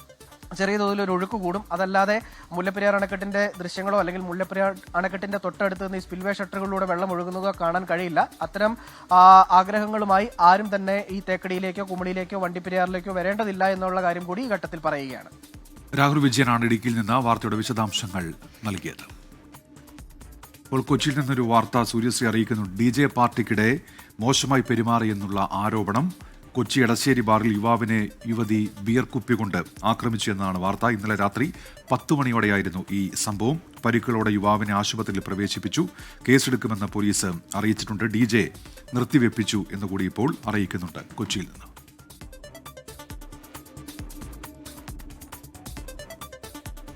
ചെറിയ തോതിൽ ഒരു ഒഴുക്ക് കൂടും. അതല്ലാതെ മുല്ലപ്പെരിയാർ അണക്കെട്ടിന്റെ ദൃശ്യങ്ങളോ അല്ലെങ്കിൽ മുല്ലപ്പെരിയാർ അണക്കെട്ടിന്റെ തൊട്ടടുത്ത് നിന്ന് ഈ സ്പിൽവേ ഷട്ടറുകളിലൂടെ വെള്ളം ഒഴുകുന്നതോ കാണാൻ കഴിയില്ല. അത്തരം ആഗ്രഹങ്ങളുമായി ആരും തന്നെ ഈ തേക്കടിയിലേക്കോ കുമളിയിലേക്കോ വണ്ടിപ്പെരിയാറിലേക്കോ വരേണ്ടതില്ല എന്നുള്ള കാര്യം കൂടി ഈ ഘട്ടത്തിൽ പറയുകയാണ്. രാഹുൽ വിജയനാണ് ഇടുക്കിയിൽ നിന്ന് വാർത്തയുടെ വിശദാംശങ്ങൾ നൽകിയത്. ഇപ്പോൾ കൊച്ചിയിൽ നിന്നൊരു വാർത്ത സൂര്യശ്രീ അറിയിക്കുന്നു. DJ പാർട്ടിക്കിടെ മോശമായി പെരുമാറിയെന്നുള്ള ആരോപണം. കൊച്ചി എടശ്ശേരി ബാറിൽ യുവാവിനെ യുവതി ബിയർ കുപ്പി കൊണ്ട് ആക്രമിച്ചു എന്നാണ് വാർത്ത. ഇന്നലെ രാത്രി 10 മണിയോടെയായിരുന്നു ഈ സംഭവം. പരിക്കുകളോടെ യുവാവിനെ ആശുപത്രിയിൽ പ്രവേശിപ്പിച്ചു. കേസെടുക്കുമെന്ന് പോലീസ് അറിയിച്ചിട്ടുണ്ട്. DJ നിർത്തിവെപ്പിച്ചു എന്നുകൂടി ഇപ്പോൾ അറിയിക്കുന്നുണ്ട് കൊച്ചിയിൽ നിന്ന്.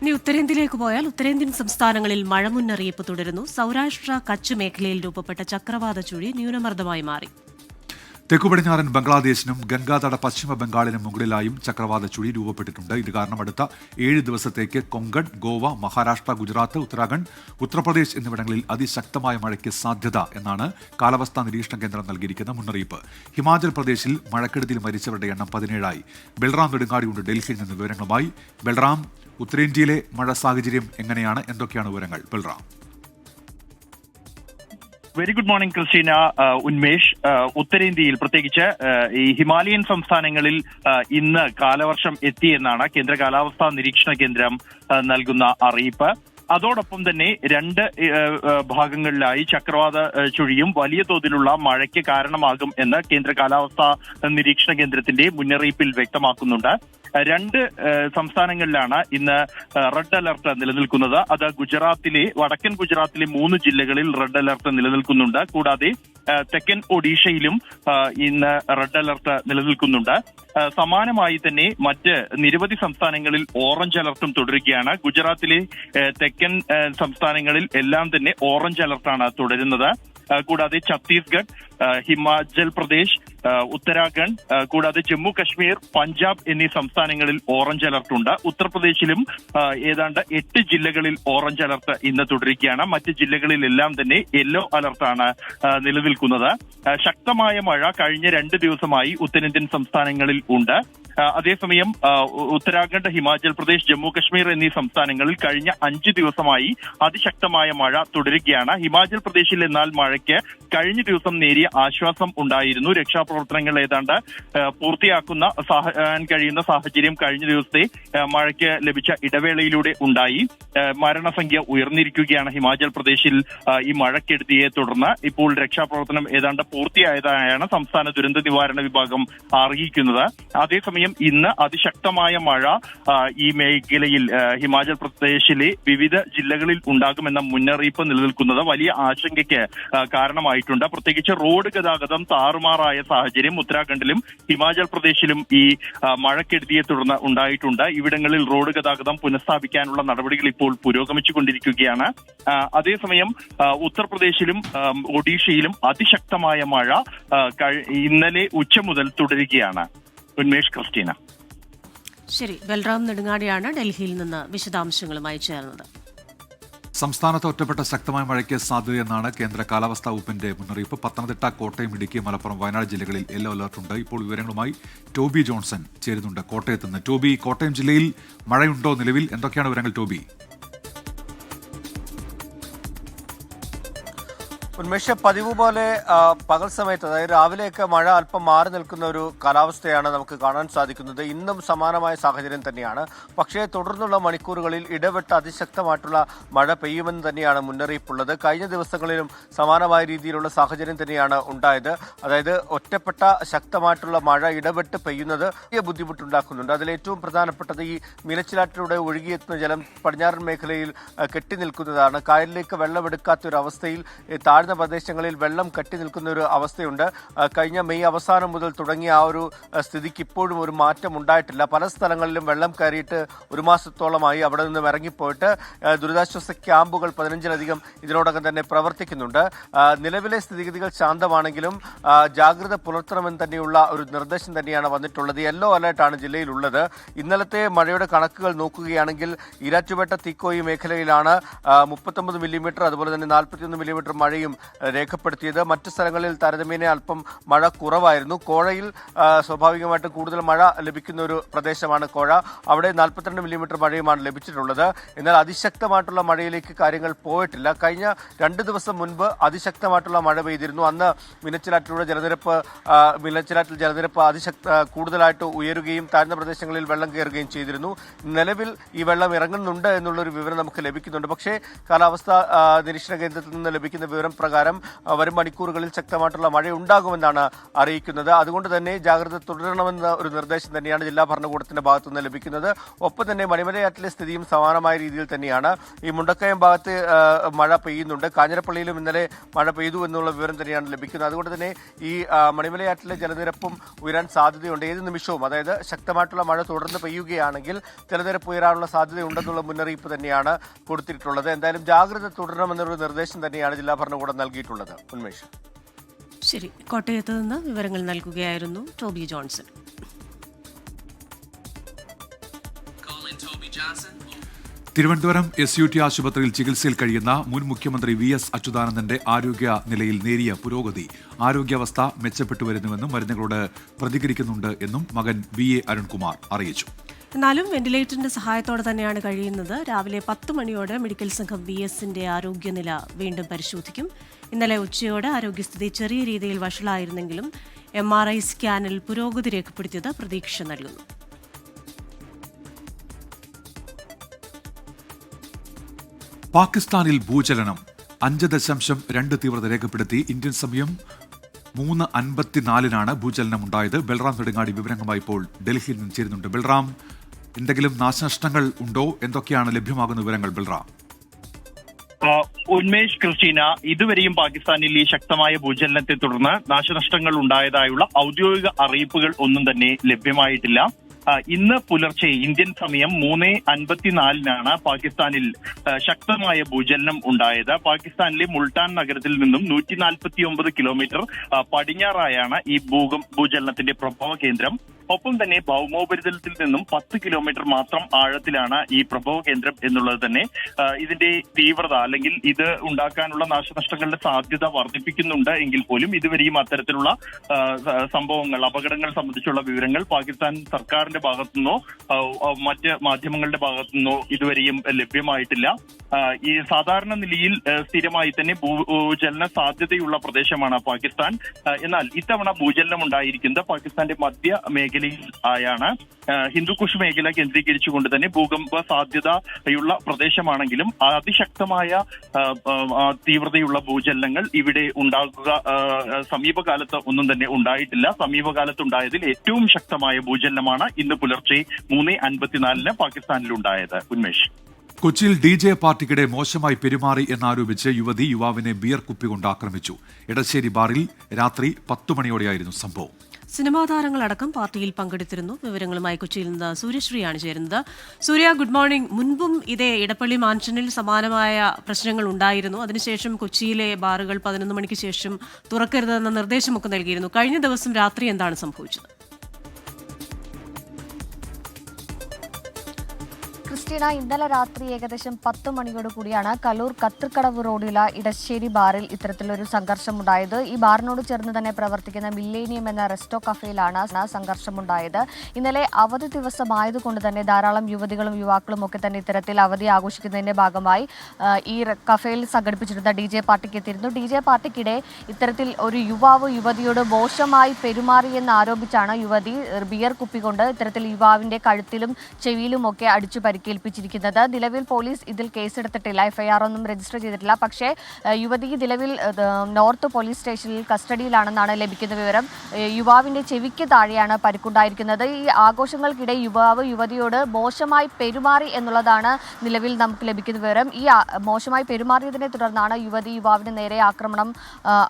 ഇനി ഉത്തരേന്ത്യയിലേക്ക് പോയാൽ ഉത്തരേന്ത്യൻ സംസ്ഥാനങ്ങളിൽ മഴ മുന്നറിയിപ്പ് തുടരുന്നു. സൗരാഷ്ട്ര കച്ച് മേഖലയിൽ രൂപപ്പെട്ട ചക്രവാത ചുഴി ന്യൂനമർദ്ദമായി മാറി. തെക്കുപടിഞ്ഞാറൻ ബംഗ്ലാദേശിനും ഗംഗാതട പശ്ചിമ ബംഗാളിനും മുകളിലായും ചക്രവാത ചുഴി രൂപപ്പെട്ടിട്ടുണ്ട്. ഇത് കാരണം അടുത്ത 7 ദിവസത്തേക്ക് കൊങ്കൺ, ഗോവ, മഹാരാഷ്ട്ര, ഗുജറാത്ത്, ഉത്തരാഖണ്ഡ്, ഉത്തർപ്രദേശ് എന്നിവിടങ്ങളിൽ അതിശക്തമായ മഴയ്ക്ക് സാധ്യത എന്നാണ് കാലാവസ്ഥാ നിരീക്ഷണ കേന്ദ്രം നൽകിയിരിക്കുന്ന മുന്നറിയിപ്പ്. ഹിമാചൽ പ്രദേശിൽ മഴക്കെടുതിയിൽ മരിച്ചവരുടെ എണ്ണം 17ആയി. ബൽറാം നെടുങ്ങാടിയുണ്ട് ഡൽഹിയിൽ നിന്ന് വിവരങ്ങളുമായി. ബൽറാം, ഉത്തരേന്ത്യയിലെ മഴ സാഹചര്യം എങ്ങനെയാണ്? എന്തൊക്കെയാണ് വിവരങ്ങൾ? Balram. Very good morning Christina, Unmesh. ഉത്തരേന്ത്യയിൽ പ്രത്യേകിച്ച് ഈ ഹിമാലയൻ സംസ്ഥാനങ്ങളിൽ ഇന്ന് കാലവർഷം എത്തിയെന്നാണ് കേന്ദ്ര കാലാവസ്ഥാ നിരീക്ഷണ കേന്ദ്രം നൽകുന്ന അറിയിപ്പ്. അതോടൊപ്പം തന്നെ 2 ഭാഗങ്ങളിലായി ചക്രവാത ചുഴിയും വലിയ തോതിലുള്ള മഴയ്ക്ക് കാരണമാകും എന്ന് കേന്ദ്ര കാലാവസ്ഥാ നിരീക്ഷണ കേന്ദ്രത്തിന്റെ മുന്നറിയിപ്പിൽ വ്യക്തമാക്കുന്നുണ്ട്. 2 സംസ്ഥാനങ്ങളിലാണ് ഇന്ന് റെഡ് അലർട്ട് നിലനിൽക്കുന്നത്. അത് വടക്കൻ ഗുജറാത്തിലെ 3 ജില്ലകളിൽ റെഡ് അലർട്ട് നിലനിൽക്കുന്നുണ്ട്. കൂടാതെ തെക്കൻ ഒഡീഷയിലും ഇന്ന് റെഡ് അലർട്ട് നിലനിൽക്കുന്നുണ്ട്. സമാനമായി തന്നെ മറ്റ് നിരവധി സംസ്ഥാനങ്ങളിൽ ഓറഞ്ച് അലർട്ടും തുടരുകയാണ്. ഗുജറാത്തിലെ തെക്കൻ സംസ്ഥാനങ്ങളിൽ എല്ലാം തന്നെ ഓറഞ്ച് അലർട്ടാണ് തുടരുന്നത്. കൂടാതെ ഛത്തീസ്ഗഡ്, ഹിമാചൽ പ്രദേശ്, ഉത്തരാഖണ്ഡ്, കൂടാതെ ജമ്മു കശ്മീർ, പഞ്ചാബ് എന്നീ സംസ്ഥാനങ്ങളിൽ ഓറഞ്ച് അലർട്ട് ഉണ്ട്. ഉത്തർപ്രദേശിലും ഏതാണ്ട് 8 ജില്ലകളിൽ ഓറഞ്ച് അലർട്ട് ഇന്ന് തുടരുകയാണ്. മറ്റ് ജില്ലകളിലെല്ലാം തന്നെ യെല്ലോ അലർട്ടാണ് നിലനിൽക്കുന്നത്. ശക്തമായ മഴ കഴിഞ്ഞ 2 ദിവസമായി ഉത്തരേന്ത്യൻ സംസ്ഥാനങ്ങളിൽ ഉണ്ട്. അതേസമയം ഉത്തരാഖണ്ഡ്, ഹിമാചൽ പ്രദേശ്, ജമ്മു കശ്മീർ എന്നീ സംസ്ഥാനങ്ങളിൽ കഴിഞ്ഞ 5 ദിവസമായി അതിശക്തമായ മഴ തുടരുകയാണ്. ഹിമാചൽ പ്രദേശിൽ എന്നാൽ മഴയ്ക്ക് കഴിഞ്ഞ ദിവസം നേരിയ ആശ്വാസം ഉണ്ടായിരുന്നു. രക്ഷാപ്രവർത്തനങ്ങൾ ഏതാണ്ട് പൂർത്തിയാക്കാൻ കഴിയുന്ന സാഹചര്യം കഴിഞ്ഞ ദിവസത്തെ മഴയ്ക്ക് ലഭിച്ച ഇടവേളയിലൂടെ ഉണ്ടായി. മരണസംഖ്യ ഉയർന്നിരിക്കുകയാണ് ഹിമാചൽ പ്രദേശിൽ ഈ മഴക്കെടുതിയെ തുടർന്ന്. ഇപ്പോൾ രക്ഷാപ്രവർത്തനം ഏതാണ്ട് പൂർത്തിയായതായാണ് സംസ്ഥാന ദുരന്ത നിവാരണ വിഭാഗം അറിയിക്കുന്നത്. അതേസമയം ഇന്ന് അതിശക്തമായ മഴ ഈ മേഖലയിൽ ഹിമാചൽ പ്രദേശിലെ വിവിധ ജില്ലകളിൽ ഉണ്ടാകുമെന്ന മുന്നറിയിപ്പ് നിലനിൽക്കുന്നത് വലിയ ആശങ്കയ്ക്ക് കാരണമായിട്ടുണ്ട്. പ്രത്യേകിച്ച് റോഡ് ഗതാഗതം താറുമാറായ സാഹചര്യം ഉത്തരാഖണ്ഡിലും ഹിമാചൽ പ്രദേശിലും ഈ മഴക്കെടുതിയെ തുടർന്ന് ഉണ്ടായിട്ടുണ്ട്. ഇവിടങ്ങളിൽ റോഡ് ഗതാഗതം പുനഃസ്ഥാപിക്കാനുള്ള നടപടികൾ ഇപ്പോൾ പുരോഗമിച്ചുകൊണ്ടിരിക്കുകയാണ്. അതേസമയം ഉത്തർപ്രദേശിലും ഒഡീഷയിലും അതിശക്തമായ മഴ ഇന്നലെ ഉച്ച മുതൽ തുടരുകയാണ്. ഉന്മേഷ്, ക്രിസ്റ്റീന. ശരി, ബൽറാം നെടുങ്ങാടിയാണ് ഡൽഹിയിൽ നിന്ന് വിശദാംശങ്ങളുമായി ചേർന്നത്. സംസ്ഥാനത്ത് ഒറ്റപ്പെട്ട ശക്തമായ മഴയ്ക്ക് സാധ്യതയെന്നാണ് കേന്ദ്ര കാലാവസ്ഥാ വകുപ്പിന്റെ മുന്നറിയിപ്പ്. പത്തനംതിട്ട, കോട്ടയം, ഇടുക്കി, മലപ്പുറം, വയനാട് ജില്ലകളിൽ യെല്ലോ അലർട്ടുണ്ട്. ഇപ്പോൾ വിവരങ്ങളുമായി ടോബി ജോൺസൺ ചേരുന്നുണ്ട് കോട്ടയത്ത് നിന്ന്. ടോബി, കോട്ടയം ജില്ലയിൽ മഴയുണ്ടോ നിലവിൽ? എന്തൊക്കെയാണ് വിവരങ്ങൾ ടോബി? ഉന്മേഷ, പതിവ് പോലെ പകൽ സമയത്ത്, അതായത് രാവിലെയൊക്കെ മഴ അല്പം മാറി നിൽക്കുന്ന ഒരു കാലാവസ്ഥയാണ് നമുക്ക് കാണാൻ സാധിക്കുന്നത്. ഇന്നും സമാനമായ സാഹചര്യം തന്നെയാണ്. പക്ഷേ തുടർന്നുള്ള മണിക്കൂറുകളിൽ ഇടവിട്ട് അതിശക്തമായിട്ടുള്ള മഴ പെയ്യുമെന്ന് തന്നെയാണ് മുന്നറിയിപ്പുള്ളത്. കഴിഞ്ഞ ദിവസങ്ങളിലും സമാനമായ രീതിയിലുള്ള സാഹചര്യം തന്നെയാണ് ഉണ്ടായത്. അതായത് ഒറ്റപ്പെട്ട ശക്തമായിട്ടുള്ള മഴ ഇടവിട്ട് പെയ്യുന്നത് വലിയ ബുദ്ധിമുട്ടുണ്ടാക്കുന്നുണ്ട്. അതിലേറ്റവും പ്രധാനപ്പെട്ടത് ഈ നിലച്ചിലാറ്റിലൂടെ ഒഴുകിയെത്തുന്ന ജലം പടിഞ്ഞാറൻ മേഖലയിൽ കെട്ടി നിൽക്കുന്നതാണ്. കായലിലേക്ക് വെള്ളമെടുക്കാത്തൊരവസ്ഥയിൽ താഴ്ന്ന പ്രദേശങ്ങളിൽ വെള്ളം കെട്ടി നിൽക്കുന്ന ഒരു അവസ്ഥയുണ്ട്. കഴിഞ്ഞ മെയ് അവസാനം മുതൽ തുടങ്ങിയ ആ ഒരു സ്ഥിതിക്ക് ഇപ്പോഴും ഒരു മാറ്റം ഉണ്ടായിട്ടില്ല. പല സ്ഥലങ്ങളിലും വെള്ളം കയറിയിട്ട് 1 മാസത്തോളമായി. അവിടെ നിന്നും ഇറങ്ങിപ്പോയിട്ട് ദുരിതാശ്വാസ ക്യാമ്പുകൾ 15-ലധികം ഇതിനോടകം തന്നെ പ്രവർത്തിക്കുന്നുണ്ട്. നിലവിലെ സ്ഥിതിഗതികൾ ശാന്തമാണെങ്കിലും ജാഗ്രത പുലർത്തണമെന്ന് തന്നെയുള്ള ഒരു നിർദ്ദേശം തന്നെയാണ് വന്നിട്ടുള്ളത്. യെല്ലോ അലർട്ടാണ് ജില്ലയിലുള്ളത്. ഇന്നലത്തെ മഴയുടെ കണക്കുകൾ നോക്കുകയാണെങ്കിൽ ഈരാറ്റുപേട്ട, തീക്കോയി മേഖലയിലാണ് 39 മില്ലിമീറ്റർ, അതുപോലെ തന്നെ 41 മില്ലിമീറ്റർ മഴയും രേഖപ്പെടുത്തിയത്. മറ്റു സ്ഥലങ്ങളിൽ താരതമ്യേന അല്പം മഴ കുറവായിരുന്നു. കോഴയിൽ സ്വാഭാവികമായിട്ടും കൂടുതൽ മഴ ലഭിക്കുന്ന ഒരു പ്രദേശമാണ് കോഴ. അവിടെ 42 മില്ലിമീറ്റർ മഴയുമാണ് ലഭിച്ചിട്ടുള്ളത്. എന്നാൽ അതിശക്തമായിട്ടുള്ള മഴയിലേക്ക് കാര്യങ്ങൾ പോയിട്ടില്ല. കഴിഞ്ഞ 2 ദിവസം മുൻപ് അതിശക്തമായിട്ടുള്ള മഴ പെയ്തിരുന്നു. അന്ന് മിനച്ചിലാറ്റിൽ ജലനിരപ്പ് കൂടുതലായിട്ട് ഉയരുകയും താഴ്ന്ന പ്രദേശങ്ങളിൽ വെള്ളം കയറുകയും ചെയ്തിരുന്നു. നിലവിൽ ഈ വെള്ളം ഇറങ്ങുന്നുണ്ട് എന്നുള്ളൊരു വിവരം നമുക്ക് ലഭിക്കുന്നുണ്ട്. പക്ഷേ കാലാവസ്ഥാ നിരീക്ഷണ കേന്ദ്രത്തിൽ നിന്ന് ലഭിക്കുന്ന വിവരം പ്രകാരം വരും മണിക്കൂറുകളിൽ ശക്തമായിട്ടുള്ള മഴ ഉണ്ടാകുമെന്നാണ് അറിയിക്കുന്നത്. അതുകൊണ്ട് തന്നെ ജാഗ്രത തുടരണമെന്ന ഒരു നിർദ്ദേശം തന്നെയാണ് ജില്ലാ ഭരണകൂടത്തിന്റെ ഭാഗത്തുനിന്ന് ലഭിക്കുന്നത്. ഒപ്പം തന്നെ മണിമലയാറ്റിലെ സ്ഥിതിയും സമാനമായ രീതിയിൽ തന്നെയാണ്. ഈ മുണ്ടക്കയം ഭാഗത്ത് മഴ പെയ്യുന്നുണ്ട്. കാഞ്ഞിരപ്പള്ളിയിലും ഇന്നലെ മഴ പെയ്തു എന്നുള്ള വിവരം തന്നെയാണ് ലഭിക്കുന്നത്. അതുകൊണ്ട് തന്നെ ഈ മണിമലയാറ്റിലെ ജലനിരപ്പും ഉയരാൻ സാധ്യതയുണ്ട്. ഏത് നിമിഷവും, അതായത് ശക്തമായിട്ടുള്ള മഴ തുടർന്ന് പെയ്യുകയാണെങ്കിൽ ജലനിരപ്പ് ഉയരാനുള്ള സാധ്യതയുണ്ടെന്നുള്ള മുന്നറിയിപ്പ് തന്നെയാണ് കൊടുത്തിട്ടുള്ളത്. എന്തായാലും ജാഗ്രത തുടരണമെന്നൊരു നിർദ്ദേശം തന്നെയാണ് ജില്ലാ ഭരണകൂടം നൽകിയിട്ടുള്ളത്. ഉന്മേഷ്. ശരി, കോട്ടയത്ത് നിന്ന് വിവരങ്ങൾ നൽകുകയായിരുന്നു ടോബി ജോൺസൺ. തിരുവനന്തപുരം SUT ആശുപത്രിയിൽ ചികിത്സയിൽ കഴിയുന്ന മുൻ മുഖ്യമന്ത്രി VS അച്യുതാനന്ദന്റെ ആരോഗ്യ നിലയിൽ നേരിയ പുരോഗതി. ആരോഗ്യാവസ്ഥ മെച്ചപ്പെട്ടു വരുന്നുവെന്നും മരുന്നുകളോട് പ്രതികരിക്കുന്നുണ്ട് എന്നും മകൻ VA അരുൺകുമാർ അറിയിച്ചു. എന്നാലും വെന്റിലേറ്ററിന്റെ സഹായത്തോടെ തന്നെയാണ് കഴിയുന്നത്. രാവിലെ 10 മണിയോടെ മെഡിക്കൽ സംഘം VSന്റെ ആരോഗ്യനില വീണ്ടും പരിശോധിക്കും. ഇന്നലെ ഉച്ചയോടെ ആരോഗ്യസ്ഥിതി ചെറിയ രീതിയിൽ വഷളായിരുന്നെങ്കിലും MRI സ്കാനിൽ പുരോഗതി രേഖപ്പെടുത്തിയത് പ്രതീക്ഷ നൽകുന്നു. പാകിസ്ഥാനിൽ ഭൂചലനം 5.2 തീവ്രത രേഖപ്പെടുത്തി. ഇന്ത്യൻ സമയം 3:54 ഭൂചലനമുണ്ടായത്. ബൽറാം നെടുങ്ങാടി വിവരങ്ങളുമായി ഇപ്പോൾ ഡൽഹിയിൽ നിന്ന് ചേരുന്നുണ്ട്. ബൽറാം, എന്തെങ്കിലും നാശനഷ്ടങ്ങൾ ഉണ്ടോ? എന്തൊക്കെയാണ് ലഭ്യമാകുന്ന വിവരങ്ങൾ? ബൽറാം. ഉന്മേഷ്, ക്രിസ്റ്റീന, ഇതുവരെയും പാകിസ്ഥാനിൽ ഈ ശക്തമായ ഭൂചലനത്തെ തുടർന്ന് നാശനഷ്ടങ്ങൾ ഉണ്ടായതായുള്ള ഔദ്യോഗിക അറിയിപ്പുകൾ ഒന്നും തന്നെ ലഭ്യമായിട്ടില്ല. ഇന്ന് പുലർച്ചെ ഇന്ത്യൻ സമയം 3:54 പാകിസ്ഥാനിൽ ശക്തമായ ഭൂചലനം ഉണ്ടായത്. പാകിസ്ഥാനിലെ മുൾട്ടാൻ നഗരത്തിൽ നിന്നും 149 കിലോമീറ്റർ പടിഞ്ഞാറായാണ് ഈ ഭൂചലനത്തിന്റെ പ്രഭവ കേന്ദ്രം. ഒപ്പം തന്നെ ഭൗമോപരിതലത്തിൽ നിന്നും 10 കിലോമീറ്റർ മാത്രം ആഴത്തിലാണ് ഈ പ്രഭവ കേന്ദ്രം എന്നുള്ളത് തന്നെ ഇതിന്റെ തീവ്രത അല്ലെങ്കിൽ ഇത് ഉണ്ടാക്കാനുള്ള നാശനഷ്ടങ്ങളുടെ സാധ്യത വർദ്ധിപ്പിക്കുന്നുണ്ട് എങ്കിൽ പോലും ഇതുവരെയും അത്തരത്തിലുള്ള സംഭവങ്ങൾ, അപകടങ്ങൾ സംബന്ധിച്ചുള്ള വിവരങ്ങൾ പാകിസ്ഥാൻ സർക്കാരിന്റെ ഭാഗത്തുനിന്നോ മറ്റ് മാധ്യമങ്ങളുടെ ഭാഗത്തുനിന്നോ ഇതുവരെയും ലഭ്യമായിട്ടില്ല. ഈ സാധാരണ നിലയിൽ സ്ഥിരമായി തന്നെ ഭൂചലന സാധ്യതയുള്ള പ്രദേശമാണ് പാകിസ്ഥാൻ. എന്നാൽ ഇത്തവണ ഭൂചലനം ഉണ്ടായിരിക്കുന്നത് പാകിസ്ഥാന്റെ മധ്യ മേഖലയിൽ ആയാണ്. ഹിന്ദുക്കുഷ് മേഖല കേന്ദ്രീകരിച്ചുകൊണ്ട് തന്നെ ഭൂകമ്പ സാധ്യതയുള്ള പ്രദേശമാണെങ്കിലും അതിശക്തമായ തീവ്രതയുള്ള ഭൂചലനങ്ങൾ ഇവിടെ ഉണ്ടാകുക സമീപകാലത്ത് ഒന്നും തന്നെ ഉണ്ടായിട്ടില്ല. സമീപകാലത്തുണ്ടായതിൽ ഏറ്റവും ശക്തമായ ഭൂചലനമാണ് ഇന്ന് പുലർച്ചെ 3:54 പാകിസ്ഥാനിലുണ്ടായത്. ഉന്മേഷ്, കൊച്ചിയിൽ DJ പാർട്ടിക്കിടെ മോശമായി പെരുമാറി എന്നാരോപിച്ച് യുവതി യുവാവിനെ ബിയർ കുപ്പി കൊണ്ട് ആക്രമിച്ചു. എടശ്ശേരി ബാറിൽ രാത്രി 10 മണിയോടെയായിരുന്നു സംഭവം. സിനിമാ താരങ്ങളടക്കം പാർട്ടിയിൽ പങ്കെടുത്തിരുന്നു. വിവരങ്ങളുമായി കൊച്ചിയിൽ നിന്ന് സൂര്യശ്രീയാണ് ചേരുന്നത്. സൂര്യ, ഗുഡ് മോർണിംഗ്. മുൻപും ഇതേ ഇടപ്പള്ളി മാൻഷനിൽ സമാനമായ പ്രശ്നങ്ങൾ ഉണ്ടായിരുന്നു. അതിനുശേഷം കൊച്ചിയിലെ ബാറുകൾ 11 മണിക്ക് ശേഷം തുറക്കരുതെന്ന നിർദ്ദേശമൊക്കെ നൽകിയിരുന്നു. കഴിഞ്ഞ ദിവസം രാത്രി എന്താണ് സംഭവിച്ചത്? ക്രിസ്റ്റീന, ഇന്നലെ രാത്രി ഏകദേശം 10 മണിയോടുകൂടിയാണ് കലൂർ കത്രിക്കടവ് റോഡിലെ ഇടശ്ശേരി ബാറിൽ ഇത്തരത്തിലൊരു സംഘർഷമുണ്ടായത്. ഈ ബാറിനോട് ചേർന്ന് തന്നെ പ്രവർത്തിക്കുന്ന മില്ലേനിയം എന്ന റെസ്റ്റോ കഫേയിലാണ് സംഘർഷമുണ്ടായത്. ഇന്നലെ അവധി ദിവസമായതുകൊണ്ട് തന്നെ ധാരാളം യുവതികളും യുവാക്കളും ഒക്കെ തന്നെ ഇത്തരത്തിൽ അവധി ആഘോഷിക്കുന്നതിന്റെ ഭാഗമായി ഈ കഫേയിൽ സംഘടിപ്പിച്ചിരുന്ന DJ പാർട്ടിക്ക് എത്തിയിരുന്നു. DJ പാർട്ടിക്കിടെ ഇത്തരത്തിൽ ഒരു യുവാവ് യുവതിയോട് മോശമായി പെരുമാറിയെന്ന് ആരോപിച്ചാണ് യുവതി ബിയർ കുപ്പി കൊണ്ട് ഇത്തരത്തിൽ യുവാവിന്റെ കഴുത്തിലും ചെവിയിലും ഒക്കെ അടിച്ചു പരിക്കേൽപ്പിച്ചിരിക്കുന്നത്. നിലവിൽ പോലീസ് ഇതിൽ കേസെടുത്തിട്ടില്ല, FIR ഒന്നും രജിസ്റ്റർ ചെയ്തിട്ടില്ല. പക്ഷേ യുവതി നിലവിൽ നോർത്ത് പോലീസ് സ്റ്റേഷനിൽ കസ്റ്റഡിയിലാണെന്നാണ് ലഭിക്കുന്ന വിവരം. യുവാവിന്റെ ചെവിക്ക് താഴെയാണ് പരിക്കുണ്ടായിരിക്കുന്നത്. ഈ ആഘോഷങ്ങൾക്കിടെ യുവാവ് യുവതിയോട് മോശമായി പെരുമാറി എന്നുള്ളതാണ് നിലവിൽ നമുക്ക് ലഭിക്കുന്ന വിവരം. ഈ മോശമായി പെരുമാറിയതിനെ തുടർന്നാണ് യുവതി യുവാവിന് നേരെ ആക്രമണം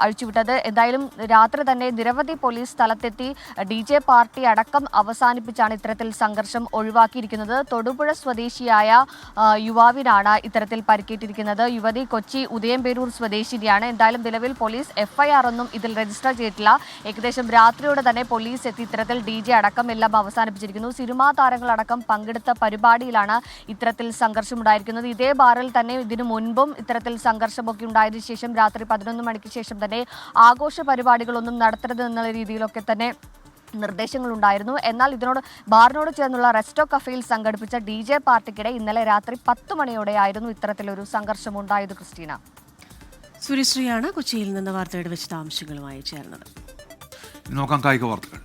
അഴിച്ചുവിട്ടത്. എന്തായാലും രാത്രി തന്നെ നിരവധി പോലീസ് സ്ഥലത്തെത്തി DJ പാർട്ടി അടക്കം അവസാനിപ്പിച്ചാണ് ഇത്തരത്തിൽ സംഘർഷം ഒഴിവാക്കിയിരിക്കുന്നത്. തൊടുപുഴ സ്വദേശിയായ യുവാവിനാണ് ഇത്തരത്തിൽ പരിക്കേറ്റിരിക്കുന്നത്. യുവതി കൊച്ചി ഉദയംപേരൂർ സ്വദേശിനിയാണ്. എന്തായാലും നിലവിൽ പോലീസ് FIR ഒന്നും ഇതിൽ രജിസ്റ്റർ ചെയ്തിട്ടില്ല. ഏകദേശം രാത്രിയോടെ തന്നെ പോലീസ് എത്തി ഇത്തരത്തിൽ DJ അടക്കം എല്ലാം അവസാനിപ്പിച്ചിരിക്കുന്നു. സിനിമാ താരങ്ങളടക്കം പങ്കെടുത്ത പരിപാടിയിലാണ് ഇത്തരത്തിൽ സംഘർഷമുണ്ടായിരിക്കുന്നത്. ഇതേ ബാറിൽ തന്നെ ഇതിനു മുൻപും ഇത്തരത്തിൽ സംഘർഷമൊക്കെ ഉണ്ടായതിനു ശേഷം രാത്രി 11 മണിക്ക് ശേഷം തന്നെ ആഘോഷ പരിപാടികളൊന്നും നടത്തരുത് എന്നുള്ള രീതിയിലൊക്കെ തന്നെ നിർദ്ദേശങ്ങളുണ്ടായിരുന്നു. എന്നാൽ ബാറിനോട് ചേർന്നുള്ള റെസ്റ്റോ കഫേയിൽ സംഘടിപ്പിച്ച DJ പാർട്ടിക്കിടെ ഇന്നലെ രാത്രി 10 മണിയോടെയായിരുന്നു ഇത്തരത്തിലൊരു സംഘർഷമുണ്ടായത്. ക്രിസ്റ്റീന, സൂര്യശ്രീയാണ് കൊച്ചിയിൽ നിന്ന് വാർത്തയുടെ വിശദാംശങ്ങളുമായി ചേർന്നത്. നോക്കാം കായിക വാർത്തകൾ.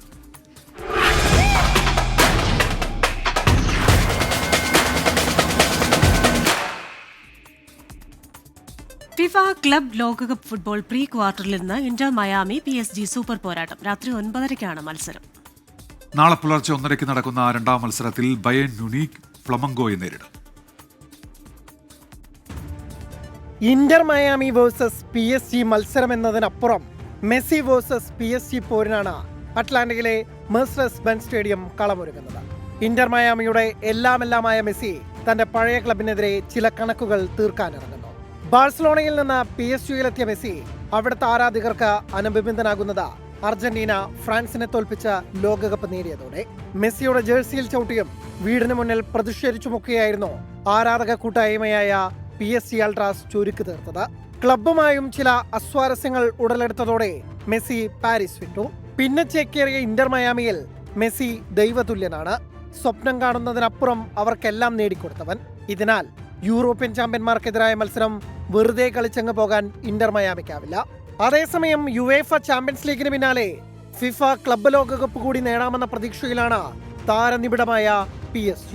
ഫിഫ ക്ലബ് ലോകകപ്പ് ഫുട്ബോൾ പ്രീ ക്വാർട്ടറിൽ നിന്ന് ഇന്റർ മയാമി PSG സൂപ്പർ പോരാട്ടം. രാത്രി 9:30 മത്സരം. നാളെ പുലർച്ചെ 1:30 നടക്കുന്ന രണ്ടാം മത്സരത്തിൽ ബയേൺ മ്യൂണിക്ക് ഫ്ലമംഗോയെ നേരിടും. ഇന്റർ മയാമി വേഴ്സസ് PSG മത്സരം എന്നതിനപ്പുറം മെസ്സി വേഴ്സസ് PSG പോരിനാണ് അറ്റ്ലാന്റയിലെ മെർസഡസ് ബെൻസ് സ്റ്റേഡിയം കളമൊരുങ്ങുന്നത്. ഇന്റർ മയാമിയുടെ എല്ലാമായ മെസ്സി തന്റെ പഴയ ക്ലബിനെതിരെ ചില കണക്കുകൾ തീർക്കാനിറങ്ങുന്നു. ബാഴ്സലോണയിൽ നിന്ന് PSG യിലെത്തിയ മെസ്സി അവിടുത്തെ ആരാധകർക്ക് അനഭിനന്ദനാകുന്നത് അർജന്റീന ഫ്രാൻസിനെ തോൽപ്പിച്ച ലോകകപ്പ് നേടിയതോടെ. മെസ്സിയുടെ ജേഴ്സിയിൽ ചവിട്ടിയും വീടിന് മുന്നിൽ പ്രതിഷേധിച്ചുമൊക്കെയായിരുന്നു ആരാധക കൂട്ടായ്മയായ PSG അൾട്രാസ് ചുരുക്കി തീർത്തത്. ക്ലബ്ബുമായും ചില അസ്വാരസ്യങ്ങൾ ഉടലെടുത്തതോടെ മെസ്സി പാരീസ് വിട്ടു. പിന്നെ ചേക്കേറിയ ഇന്റർ മയാമിയിൽ മെസ്സി ദൈവതുല്യനാണ്. സ്വപ്നം കാണുന്നതിനപ്പുറം അവർക്കെല്ലാം നേടിക്കൊടുത്തവൻ. ഇതിനാൽ യൂറോപ്യൻ ചാമ്പ്യന്മാർക്കെതിരായ മത്സരം വെറുതെ കളിച്ചങ്ങ് പോകാൻ ഇന്റർ മയാമിക്കാവില്ല. അതേസമയം യുവേഫ ചാമ്പ്യൻസ് ലീഗിന് പിന്നാലെ ഫിഫ ക്ലബ്ബ് ലോകകപ്പ് കൂടി നേടാമെന്ന പ്രതീക്ഷയിലാണ് താരനിബിഡമായ PSG.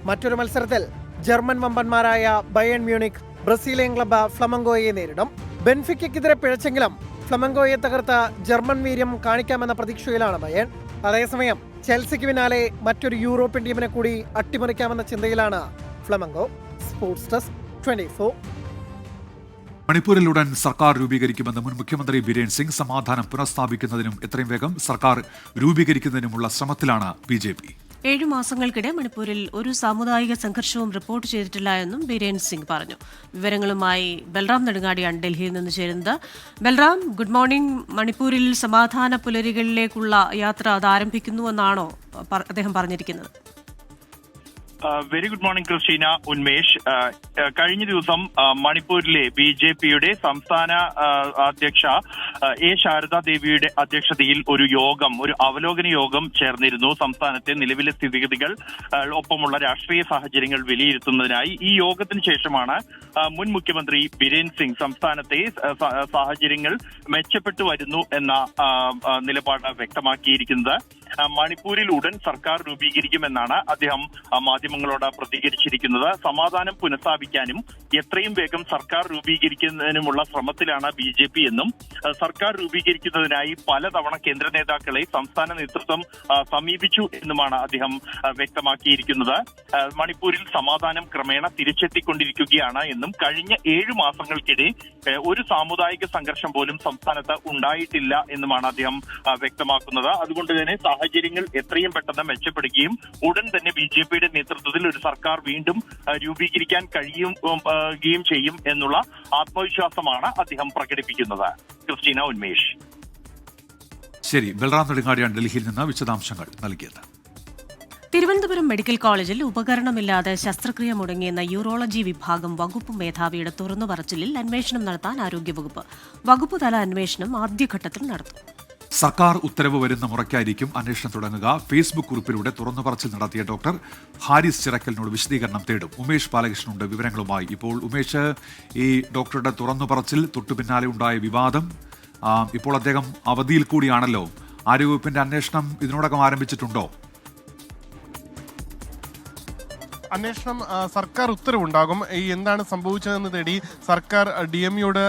മറ്റൊരു മത്സരത്തിൽ ജർമ്മൻ വമ്പന്മാരായ ബയേൺ മ്യൂണിക് ബ്രസീലിയൻ ക്ലബ്ബ് ഫ്ലമംഗോയെ നേരിടും. ബെൻഫിക്കയ്ക്കെതിരെ പിഴച്ചെങ്കിലും ഫ്ലമംഗോയെ തകർത്ത ജർമ്മൻ വീര്യം കാണിക്കാമെന്ന പ്രതീക്ഷയിലാണ് ബയേൺ. അതേസമയം ചെൽസിക്ക് പിന്നാലെ മറ്റൊരു യൂറോപ്യൻ ടീമിനെ കൂടി അട്ടിമറിക്കാമെന്ന ചിന്തയിലാണ് ഫ്ലമംഗോ. Sports desk 24. മണിപ്പൂരിൽ ഉടൻ സർക്കാർ രൂപീകരിക്കുമെന്ന് മുൻ മുഖ്യമന്ത്രി ബിരേൻ സിംഗ്. സമാധാനം പുനഃസ്ഥാപിക്കുന്നതിനും എത്രയും വേഗം സർക്കാർ രൂപീകരിക്കുന്നതിനുമുള്ള ശ്രമത്തിലാണ് BJP. 7 മാസങ്ങൾക്കിടെ മണിപ്പൂരിൽ ഒരു സാമുദായിക സംഘർഷവും റിപ്പോർട്ട് ചെയ്തിട്ടില്ല എന്നും ബിരേൻ സിംഗ് പറഞ്ഞു. വിവരങ്ങളുമായി ബൽറാം നെടുങ്ങാടിയാണ് ഡൽഹിയിൽ നിന്ന് ചേരുന്നത്. Balram, good morning. മണിപ്പൂരിൽ സമാധാന പുലരികളിലേക്കുള്ള യാത്ര അത് ആരംഭിക്കുന്നുവെന്നാണോ അദ്ദേഹം പറഞ്ഞിരിക്കുന്നത്? Very good morning Christina, Unmesh. കഴിഞ്ഞ ദിവസം മണിപ്പൂരിലെ BJPയുടെ സംസ്ഥാന അധ്യക്ഷ ശാരദാ ദേവിയുടെ അധ്യക്ഷതയിൽ ഒരു അവലോകന യോഗം ചേർന്നിരുന്നു. സംസ്ഥാനത്തെ നിലവിലെ സ്ഥിതിഗതികൾ ഒപ്പമുള്ള രാഷ്ട്രീയ സാഹചര്യങ്ങൾ വിലയിരുത്തുന്നതിനായി. ഈ യോഗത്തിന് ശേഷമാണ് മുൻ മുഖ്യമന്ത്രി ബിരേൻ സിംഗ് സംസ്ഥാനത്തെ സാഹചര്യങ്ങൾ മെച്ചപ്പെട്ടു വരുന്നു എന്ന നിലപാട് വ്യക്തമാക്കിയിരിക്കുന്നത്. മണിപ്പൂരിൽ ഉടൻ സർക്കാർ രൂപീകരിക്കുമെന്നാണ് അദ്ദേഹം മാധ്യമങ്ങളോട് പ്രതികരിച്ചിരിക്കുന്നത്. സമാധാനം പുനഃസ്ഥാപിക്കാനും എത്രയും വേഗം സർക്കാർ രൂപീകരിക്കുന്നതിനുമുള്ള ശ്രമത്തിലാണ് BJP എന്നും സർക്കാർ രൂപീകരിക്കുന്നതിനായി പലതവണ കേന്ദ്ര നേതാക്കളെ സംസ്ഥാന നേതൃത്വം സമീപിച്ചു എന്നുമാണ് അദ്ദേഹം വ്യക്തമാക്കിയിരിക്കുന്നത്. മണിപ്പൂരിൽ സമാധാനം ക്രമേണ തിരിച്ചെത്തിക്കൊണ്ടിരിക്കുകയാണ് എന്നും കഴിഞ്ഞ 7 മാസങ്ങൾക്കിടെ ഒരു സാമുദായിക സംഘർഷം പോലും സംസ്ഥാനത്ത് ഉണ്ടായിട്ടില്ല എന്നുമാണ് അദ്ദേഹം വ്യക്തമാക്കുന്നത്. അതുകൊണ്ട് തന്നെ സാഹചര്യങ്ങൾ എത്രയും പെട്ടെന്ന് മെച്ചപ്പെടുകയും ഉടൻ തന്നെ BJPയുടെ നേതൃത്വത്തിൽ ഒരു സർക്കാർ വീണ്ടും രൂപീകരിക്കാൻ കഴിയുകയും ചെയ്യും എന്നുള്ള ആത്മവിശ്വാസമാണ് അദ്ദേഹം പ്രകടിപ്പിക്കുന്നത്. ക്രിസ്റ്റീന, ഉന്മേഷ്. ശരി, ബൽറാം നെടുങ്ങാടിയാണ് ഡൽഹിയിൽ നിന്ന് വിശദാംശങ്ങൾ നൽകിയത്. തിരുവനന്തപുരം മെഡിക്കൽ കോളേജിൽ ഉപകരണമില്ലാതെ ശസ്ത്രക്രിയ മുടങ്ങിയെന്ന യൂറോളജി വിഭാഗം വകുപ്പ് മേധാവിയുടെ തുറന്നുപറച്ചിലിൽ അന്വേഷണം നടത്താൻ ആരോഗ്യവകുപ്പ്. വകുപ്പ് തല അന്വേഷണം ആദ്യഘട്ടത്തിൽ നടത്തും. സർക്കാർ ഉത്തരവ് വരുന്ന മുറയ്ക്കായിരിക്കും അന്വേഷണം തുടങ്ങുക. ഫേസ്ബുക്ക് കുറിപ്പിലൂടെ തുറന്നുപറച്ചിൽ നടത്തിയ ഡോക്ടർ ഹാരിസ് ചിറക്കലിനോട് വിശദീകരണം തേടും. ഉമേഷ് ബാലകൃഷ്ണനുണ്ട് വിവരങ്ങളുമായി. ഇപ്പോൾ ഉമേഷ്, ഈ ഡോക്ടറുടെ തുറന്നുപറച്ചിൽ തൊട്ടു പിന്നാലെ ഉണ്ടായ വിവാദം, ഇപ്പോൾ അദ്ദേഹം അവധിയിൽ കൂടിയാണല്ലോ. ആരോഗ്യവകുപ്പിന്റെ അന്വേഷണം ഇതിനോടകം ആരംഭിച്ചിട്ടുണ്ടോ? അന്വേഷണം സർക്കാർ ഉത്തരവുണ്ടാകും. ഈ എന്താണ് സംഭവിച്ചതെന്ന് തേടി സർക്കാർ DMEയോട്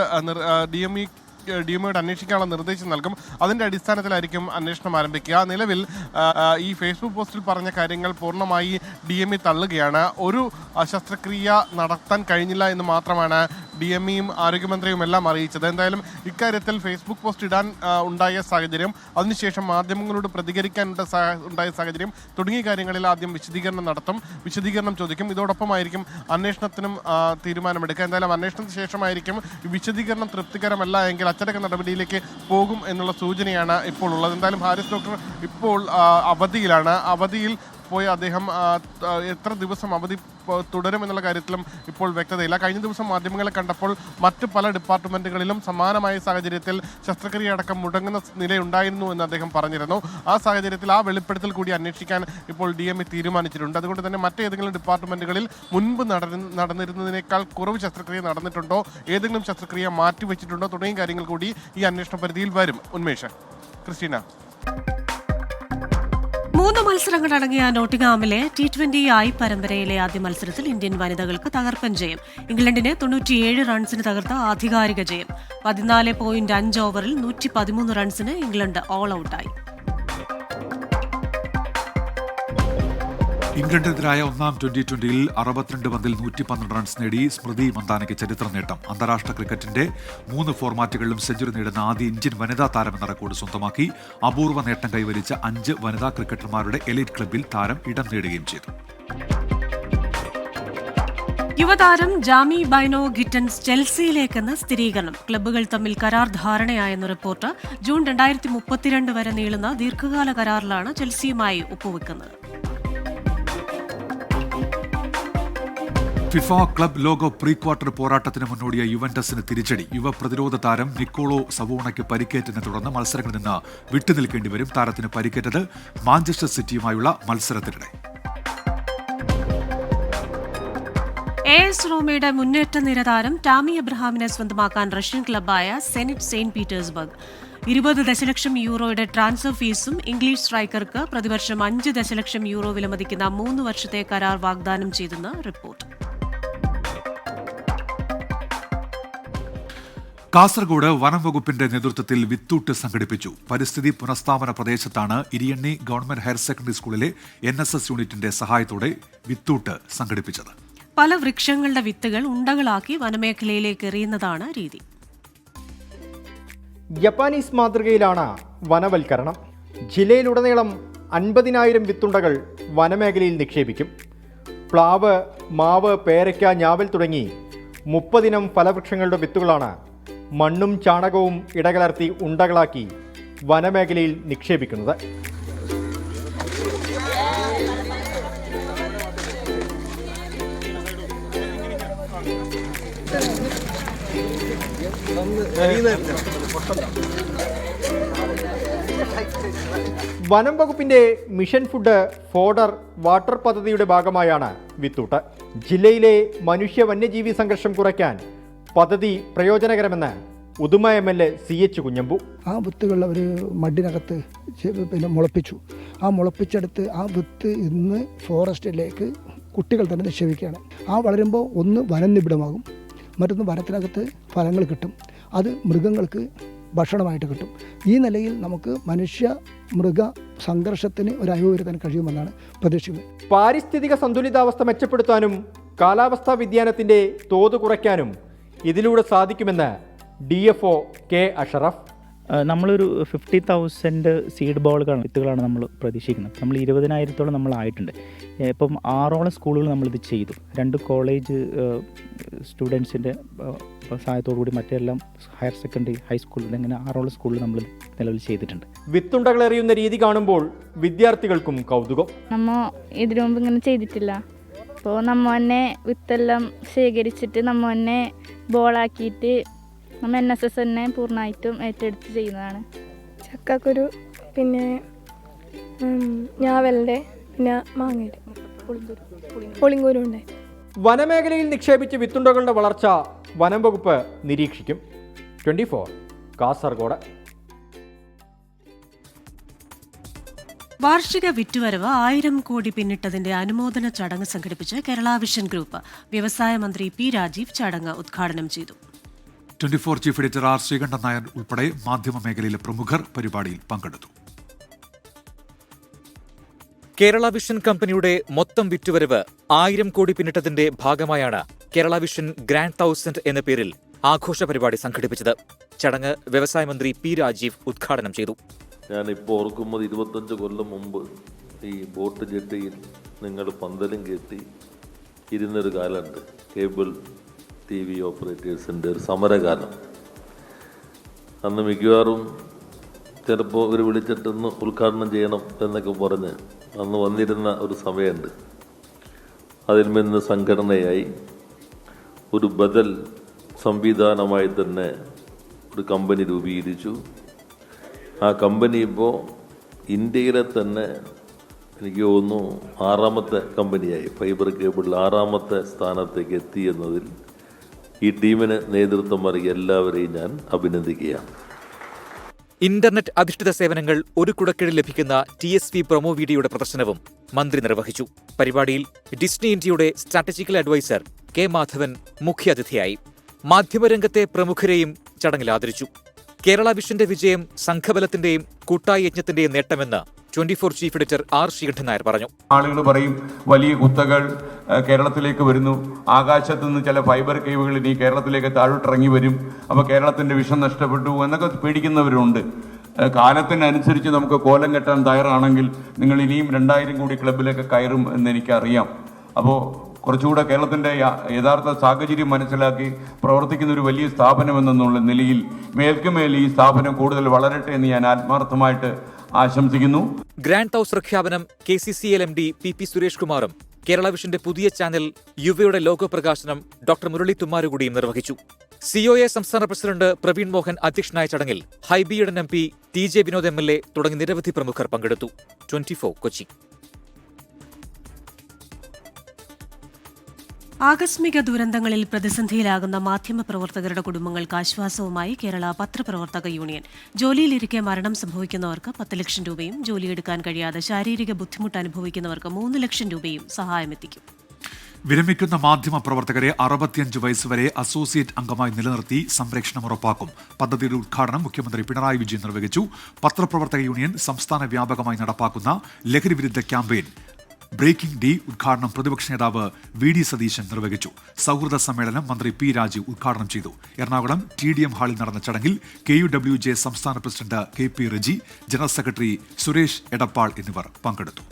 അന്വേഷിക്കാനുള്ള നിർദ്ദേശം നൽകും. അതിന്റെ അടിസ്ഥാനത്തിലായിരിക്കും അന്വേഷണം ആരംഭിക്കുക. നിലവിൽ ഈ ഫേസ്ബുക്ക് പോസ്റ്റിൽ പറഞ്ഞ കാര്യങ്ങൾ പൂർണ്ണമായി DME തള്ളുകയാണ്. ഒരു ശസ്ത്രക്രിയ നടത്താൻ കഴിഞ്ഞില്ല എന്ന് മാത്രമാണ് DMEയും ആരോഗ്യമന്ത്രിയും എല്ലാം അറിയിച്ചത്. എന്തായാലും ഇക്കാര്യത്തിൽ ഫേസ്ബുക്ക് പോസ്റ്റ് ഇടാൻ ഉണ്ടായ സാഹചര്യം, അതിനുശേഷം മാധ്യമങ്ങളോട് പ്രതികരിക്കാൻ ഉണ്ടായ സാഹചര്യം തുടങ്ങിയ കാര്യങ്ങളിൽ ആദ്യം വിശദീകരണം ചോദിക്കും. ഇതോടൊപ്പമായിരിക്കും അന്വേഷണത്തിനും തീരുമാനമെടുക്കുക. എന്തായാലും അന്വേഷണത്തിന് ശേഷമായിരിക്കും വിശദീകരണം തൃപ്തികരമല്ല എങ്കിൽ അച്ചടക്ക നടപടിയിലേക്ക് പോകും എന്നുള്ള സൂചനയാണ് ഇപ്പോൾ ഉള്ളത്. എന്തായാലും ഹാരിസ് ഡോക്ടർ ഇപ്പോൾ അവധിയിലാണ്. അവധിയിൽ പോയി അദ്ദേഹം എത്ര ദിവസം അവധി തുടരുമെന്നുള്ള കാര്യത്തിലും ഇപ്പോൾ വ്യക്തതയില്ല. കഴിഞ്ഞ ദിവസം മാധ്യമങ്ങളെ കണ്ടപ്പോൾ മറ്റ് പല ഡിപ്പാർട്ട്മെന്റുകളിലും സമാനമായ സാഹചര്യത്തിൽ ശസ്ത്രക്രിയ അടക്കം മുടങ്ങുന്ന നിലയുണ്ടായിരുന്നു എന്ന് അദ്ദേഹം പറഞ്ഞിരുന്നു. ആ സാഹചര്യത്തിൽ ആ വെളിപ്പെടുത്തൽ കൂടി അന്വേഷിക്കാൻ ഇപ്പോൾ DME തീരുമാനിച്ചിട്ടുണ്ട്. അതുകൊണ്ട് തന്നെ മറ്റേതെങ്കിലും ഡിപ്പാർട്ട്മെന്റുകളിൽ മുൻപ് നടന്നിരുന്നതിനേക്കാൾ കുറവ് ശസ്ത്രക്രിയ നടന്നിട്ടുണ്ടോ, ഏതെങ്കിലും ശസ്ത്രക്രിയ മാറ്റിവെച്ചിട്ടുണ്ടോ തുടങ്ങിയ കാര്യങ്ങൾ കൂടി ഈ അന്വേഷണ പരിധിയിൽ വരും. ഉന്മേഷ്, ക്രിസ്റ്റീന. 3 മത്സരങ്ങളടങ്ങിയ നോട്ടിംഗ്ഹാമിലെ T20 പരമ്പരയിലെ ആദ്യ മത്സരത്തിൽ ഇന്ത്യൻ വനിതകൾക്ക് തകർപ്പൻ ജയം. ഇംഗ്ലണ്ടിനെ 97 റൺസിന് തകർത്ത ആധികാരിക ജയം. 14.5 ഓവറിൽ 113 റൺസിന് ഇംഗ്ലണ്ട് ഓൾ ഔട്ടായി. ഇംഗ്ലണ്ടിനെതിരായ ഒന്നാം 2020-ൽ 62 പന്തിൽ 112 റൺസ് നേടി സ്മൃതി മന്ദാനയ്ക്ക് ചരിത്ര നേട്ടം. അന്താരാഷ്ട്ര ക്രിക്കറ്റിന്റെ 3 ഫോർമാറ്റുകളിലും സെഞ്ചുറി നേടുന്ന ആദ്യ ഇന്ത്യൻ വനിതാ താരമെന്ന റെക്കോർഡ് സ്വന്തമാക്കി. അപൂർവ നേട്ടം കൈവരിച്ച 5 വനിതാ ക്രിക്കറ്റർമാരുടെ എലൈറ്റ് ക്ലബിൽ താരം ഇടം നേടുകയും ചെയ്തു. യുവതാരം ജാമി ബൈനോ ഗിറ്റൻസ് ചെൽസിയിലേക്കെന്ന് സ്ഥിരീകരണം. ക്ലബ്ബുകൾ തമ്മിൽ കരാർ ധാരണയായെന്ന് റിപ്പോർട്ട്. ജൂൺ 2032 വരെ നീളുന്ന ദീർഘകാല കരാറിലാണ് ചെൽസിയുമായി ഒപ്പുവെക്കുന്നത്. ഫിഫ ക്ലബ് ലോക പ്രീ ക്വാർട്ടർ പോരാട്ടത്തിന് മുന്നോടിയായി യുവന്റസിന് തിരിച്ചടി. യുവ പ്രതിരോധ താരം നിക്കോളോ സവോണയ്ക്ക് പരിക്കേറ്റതിനെ തുടർന്ന് മത്സരങ്ങളിൽ നിന്ന് വിട്ടുനിൽക്കേണ്ടി വരും. താരത്തിന് പരിക്കേറ്റത് മാഞ്ചസ്റ്റർ സിറ്റിയുമായുള്ള മത്സരത്തിനിടെ. AS റോമയുടെ മുന്നേറ്റ നിര താരം ടാമി എബ്രഹാമിനെ സ്വന്തമാക്കാൻ റഷ്യൻ ക്ലബ്ബായ സെനിറ്റ് സെയിന്റ് പീറ്റേഴ്സ്ബർഗ് 20 ദശലക്ഷം യൂറോയുടെ ട്രാൻസ്ഫർ ഫീസും ഇംഗ്ലീഷ് സ്ട്രൈക്കർക്ക് പ്രതിവർഷം 5 ദശലക്ഷം യൂറോ വിലമതിക്കുന്ന 3 വർഷത്തെ കരാർ വാഗ്ദാനം ചെയ്തെന്ന് റിപ്പോർട്ട്. കാസർഗോഡ് വനം വകുപ്പിന്റെ നേതൃത്വത്തിൽ വിത്തൂട്ട് സംഘടിപ്പിച്ചു. പരിസ്ഥിതി പുനഃസ്ഥാപന പ്രദേശത്താണ് ഇരിയണ്ണി ഗവൺമെന്റ് ഹയർ സെക്കൻഡറി സ്കൂളിലെ NSS യൂണിറ്റിന്റെ സഹായത്തോടെ വിത്തൂട്ട് സംഘടിപ്പിച്ചത്. പല വൃക്ഷങ്ങളുടെ വിത്തുകൾ ഉണ്ടകളാക്കി വനമേഖലയിലേക്ക് എറിയുന്നതാണ് രീതി. ജപ്പാനീസ് മാതൃകയിലാണ് വനവൽക്കരണം. ജില്ലയിലുടനീളം 50,000 വിത്തുണ്ടകൾ വനമേഖലയിൽ നിക്ഷേപിക്കും. പ്ലാവ്, മാവ്, പേരയ്ക്ക, ഞാവൽ തുടങ്ങി 30 ഇനം ഫലവൃക്ഷങ്ങളുടെ വിത്തുകളാണ് മണ്ണും ചാണകവും ഇടകലർത്തി ഉണ്ടകളാക്കി വനമേഖലയിൽ നിക്ഷേപിക്കുന്നത്. വനം വകുപ്പിന്റെ മിഷൻ ഫുഡ് ഫോഡർ വാട്ടർ പദ്ധതിയുടെ ഭാഗമായാണ് വിത്തൂട്ട്. ജില്ലയിലെ മനുഷ്യ വന്യജീവി സംഘർഷം കുറയ്ക്കാൻ പദ്ധതി പ്രയോജനകരമെന്ന് ഉദുമ MLA CH കുഞ്ഞമ്പു. ആ വിത്തുകൾ അവർ മണ്ണിനകത്ത് മുളപ്പിച്ചു. ആ മുളപ്പിച്ചെടുത്ത് ആ വിത്ത് ഇന്ന് ഫോറസ്റ്റിലേക്ക് കുട്ടികൾ തന്നെ നിക്ഷേപിക്കുകയാണ്. ആ വളരുമ്പോൾ ഒന്ന് വനം നിബിഡമാകും, മറ്റൊന്ന് വനത്തിനകത്ത് ഫലങ്ങൾ കിട്ടും, അത് മൃഗങ്ങൾക്ക് ഭക്ഷണമായിട്ട് കിട്ടും. ഈ നിലയിൽ നമുക്ക് മനുഷ്യ മൃഗ സംഘർഷത്തിന് ഒരു അയവ് വരുത്താൻ കഴിയുമെന്നാണ് പ്രതീക്ഷിക്കുന്നത്. പാരിസ്ഥിതിക സന്തുലിതാവസ്ഥ മെച്ചപ്പെടുത്താനും കാലാവസ്ഥാ വ്യതിയാനത്തിന്റെ തോത് കുറയ്ക്കാനും ഇതിലൂടെ സാധിക്കുമെന്ന് DFO K അഷറഫ്. നമ്മളൊരു 50,000 സീഡ് ബോളുകളാണ് വിത്തുകളാണ് നമ്മൾ പ്രതീക്ഷിക്കുന്നത്. നമ്മൾ 20,000-ഓളം നമ്മളായിട്ടുണ്ട്. ഇപ്പം 6ഓളം സ്കൂളുകൾ നമ്മളിത് ചെയ്തു. 2 കോളേജ് സ്റ്റുഡൻസിൻ്റെ സഹായത്തോടു കൂടി മറ്റെല്ലാം ഹയർ സെക്കൻഡറി, ഹൈസ്കൂൾ, ഇങ്ങനെ 6ഓളം സ്കൂളിൽ നമ്മൾ നിലവിൽ ചെയ്തിട്ടുണ്ട്. വിത്തുണ്ടകൾ എറിയുന്ന രീതി കാണുമ്പോൾ വിദ്യാർത്ഥികൾക്കും കൗതുകം. നമ്മ ഇതിനു മുമ്പ് ഇങ്ങനെ ചെയ്തിട്ടില്ല. അപ്പോൾ നമ്മ തന്നെ വിത്തെല്ലാം ശേഖരിച്ചിട്ട് നമ്മ തന്നെ ബോളാക്കിയിട്ട് നമ്മൾ NSS തന്നെ പൂർണ്ണമായിട്ടും ഏറ്റെടുത്ത് ചെയ്യുന്നതാണ്. ചക്കക്കുരു, പിന്നെ ഞാവലിൻ്റെ, പിന്നെ മാങ്ങയുടെ, പുളിങ്കൂരു ഉണ്ട്. വനമേഖലയിൽ നിക്ഷേപിച്ച വിത്തുണ്ടകളുടെ വളർച്ച വനം വകുപ്പ് നിരീക്ഷിക്കും. 24 കാസർഗോഡ്. വാർഷിക വിറ്റുവരവ് 1000 കോടി പിന്നിട്ടതിന്റെ അനുമോദന ചടങ്ങ് സംഘടിപ്പിച്ച് കേരള വിഷൻ ഗ്രൂപ്പ്. വ്യവസായ മന്ത്രി P രാജീവ് ചടങ്ങ് ഉദ്ഘാടനം ചെയ്തു. 24 chief editor R Sreekandan Nair ഉൾപ്പെടെ മാധ്യമ മേഖലയിലെ പ്രമുഖർ പരിപാടിയിൽ പങ്കെടുത്തു. കേരള വിഷൻ കമ്പനിയുടെ മൊത്തം വിറ്റുവരവ് 1000 കോടി പിന്നിട്ടതിന്റെ ഭാഗമായാണ് കേരള വിഷൻ ഗ്രാൻഡ് 1000 എന്ന പേരിൽ ആഘോഷ പരിപാടി സംഘടിപ്പിച്ചത്. ചടങ്ങ് വ്യവസായ മന്ത്രി P രാജീവ് ഉദ്ഘാടനം ചെയ്തു. ഞാനിപ്പോൾ ഓർക്കുന്നത് 25 കൊല്ലം മുമ്പ് ഈ ബോട്ട് ജെട്ടിയിൽ നിങ്ങൾ പന്തലും കെട്ടി ഇരുന്നൊരു കാലമുണ്ട്. കേബിൾ TV ഓപ്പറേറ്റേഴ്സിൻ്റെ ഒരു സമരകാലം. അന്ന് മിക്കവാറും ചിലപ്പോൾ ഇവർ വിളിച്ചിട്ടൊന്ന് ഉദ്ഘാടനം ചെയ്യണം എന്നൊക്കെ പറഞ്ഞ് അന്ന് വന്നിരുന്ന ഒരു സമയമുണ്ട്. അതിൽ നിന്ന് സംഘടനയായി ഒരു ബദൽ സംവിധാനമായി തന്നെ ഒരു കമ്പനി രൂപീകരിച്ചു. ആ കമ്പനി ഇപ്പോൾ ഇന്ത്യയിലെ തന്നെ എനിക്ക് തോന്നുന്നു 6ാമത്തെ കമ്പനിയായി. ഫൈബർ കേബിളിൽ 6ാമത്തെ സ്ഥാനത്തേക്ക് എത്തി എന്നതിൽ ഈ ടീമിന് നേതൃത്വം നൽകിയ എല്ലാവരെയും ഞാൻ അഭിനന്ദിക്കുകയാണ്. ഇന്റർനെറ്റ് അധിഷ്ഠിത സേവനങ്ങൾ ഒരു കുടക്കീഴിൽ ലഭിക്കുന്ന TSV പ്രൊമോ വീഡിയോയുടെ പ്രദർശനവും മന്ത്രി നിർവഹിച്ചു. പരിപാടിയിൽ ഡിസ്നി ഇന്ത്യയുടെ സ്ട്രാറ്റജിക്കൽ അഡ്വൈസർ K മാധവൻ മുഖ്യാതിഥിയായി. മാധ്യമരംഗത്തെ പ്രമുഖരെയും ചടങ്ങിൽ ആദരിച്ചു. കേരള വിഷന്റെ വിജയം സംഘബലത്തിന്റെയും കൂട്ടായ യജ്ഞത്തിന്റെയും നേട്ടമെന്ന് 24 chief editor R Sreekandan Nair പറഞ്ഞു. ആളുകൾ പറയും വലിയ കുത്തകൾ കേരളത്തിലേക്ക് വരുന്നു, ആകാശത്തു നിന്ന് ചില ഫൈബർ കേബിളുകൾ ഇനി കേരളത്തിലേക്ക് താഴോട്ടിറങ്ങി വരും, അപ്പോൾ കേരളത്തിന്റെ വിഷം നഷ്ടപ്പെട്ടു എന്നൊക്കെ പേടിക്കുന്നവരുണ്ട്. കാലത്തിനനുസരിച്ച് നമുക്ക് കോലം കെട്ടാൻ തയ്യാറാണെങ്കിൽ നിങ്ങൾ ഇനിയും 2000 കോടി ക്ലബിലൊക്കെ കയറും എന്ന് എനിക്കറിയാം. അപ്പോൾ കുറച്ചുകൂടെ കേരളത്തിൻ്റെ യഥാർത്ഥ സാഹചര്യം മനസ്സിലാക്കി പ്രവർത്തിക്കുന്ന ഒരു വലിയ സ്ഥാപനം എന്നുള്ള നിലയിൽ മേൽക്കുമേൽ ഈ സ്ഥാപനം കൂടുതൽ വളരട്ടെ എന്ന് ഞാൻ ആത്മാർത്ഥമായിട്ട് ആശംസിക്കുന്നു. ഗ്രാൻഡ് ഹൗസ് പ്രഖ്യാപനം KCCL MD PP സുരേഷ് കുമാറും കേരള വിഷന്റെ പുതിയ ചാനൽ യുവയുടെ ലോഗോ പ്രകാശനം ഡോക്ടർ മുരളി തുമ്മാരുകൂടിയും നിർവഹിച്ചു. COA സംസ്ഥാന പ്രസിഡന്റ് പ്രവീൺ മോഹൻ അധ്യക്ഷനായ ചടങ്ങിൽ ഹൈബിയുടെ MP TJ വിനോദ് MLA തുടങ്ങി നിരവധി പ്രമുഖർ പങ്കെടുത്തു. 24 കൊച്ചി. ആകസ്മിക ദുരന്തങ്ങളിൽ പ്രതിസന്ധിയിലാകുന്ന മാധ്യമപ്രവർത്തകരുടെ കുടുംബങ്ങൾക്ക് ആശ്വാസവുമായി കേരള പത്രപ്രവർത്തക യൂണിയൻ. ജോലിയിലിരിക്കെ മരണം സംഭവിക്കുന്നവർക്ക് 10 ലക്ഷം രൂപയും ജോലിയെടുക്കാൻ കഴിയാതെ ശാരീരിക ബുദ്ധിമുട്ട് അനുഭവിക്കുന്നവർക്ക് 3 ലക്ഷം രൂപയും സഹായമെത്തിക്കും. വിരമിക്കുന്ന മാധ്യമപ്രവർത്തകരെ 65 വയസ്സുവരെ അസോസിയേറ്റ് അംഗമായി നിലനിർത്തി സംരക്ഷണം ഉറപ്പാക്കും. പദ്ധതിയുടെ ഉദ്ഘാടനം മുഖ്യമന്ത്രി പിണറായി വിജയൻ നിർവഹിച്ചു. പത്രപ്രവർത്തക യൂണിയൻ സംസ്ഥാന വ്യാപകമായി നടപ്പാക്കുന്ന ലഹരിവിരുദ്ധ ക്യാമ്പയിൻ ബ്രേക്കിംഗ് ഡേ ഉദ്ഘാടനം പ്രതിപക്ഷ നേതാവ് VD സതീശൻ നിർവഹിച്ചു. സൗഹൃദ സമ്മേളനം മന്ത്രി P രാജു ഉദ്ഘാടനം ചെയ്തു. എറണാകുളം TDM ഹാളിൽ നടന്ന ചടങ്ങിൽ KUWJ സംസ്ഥാന president KP Reji, general secretary Suresh Edappal എന്നിവർ പങ്കെടുത്തു.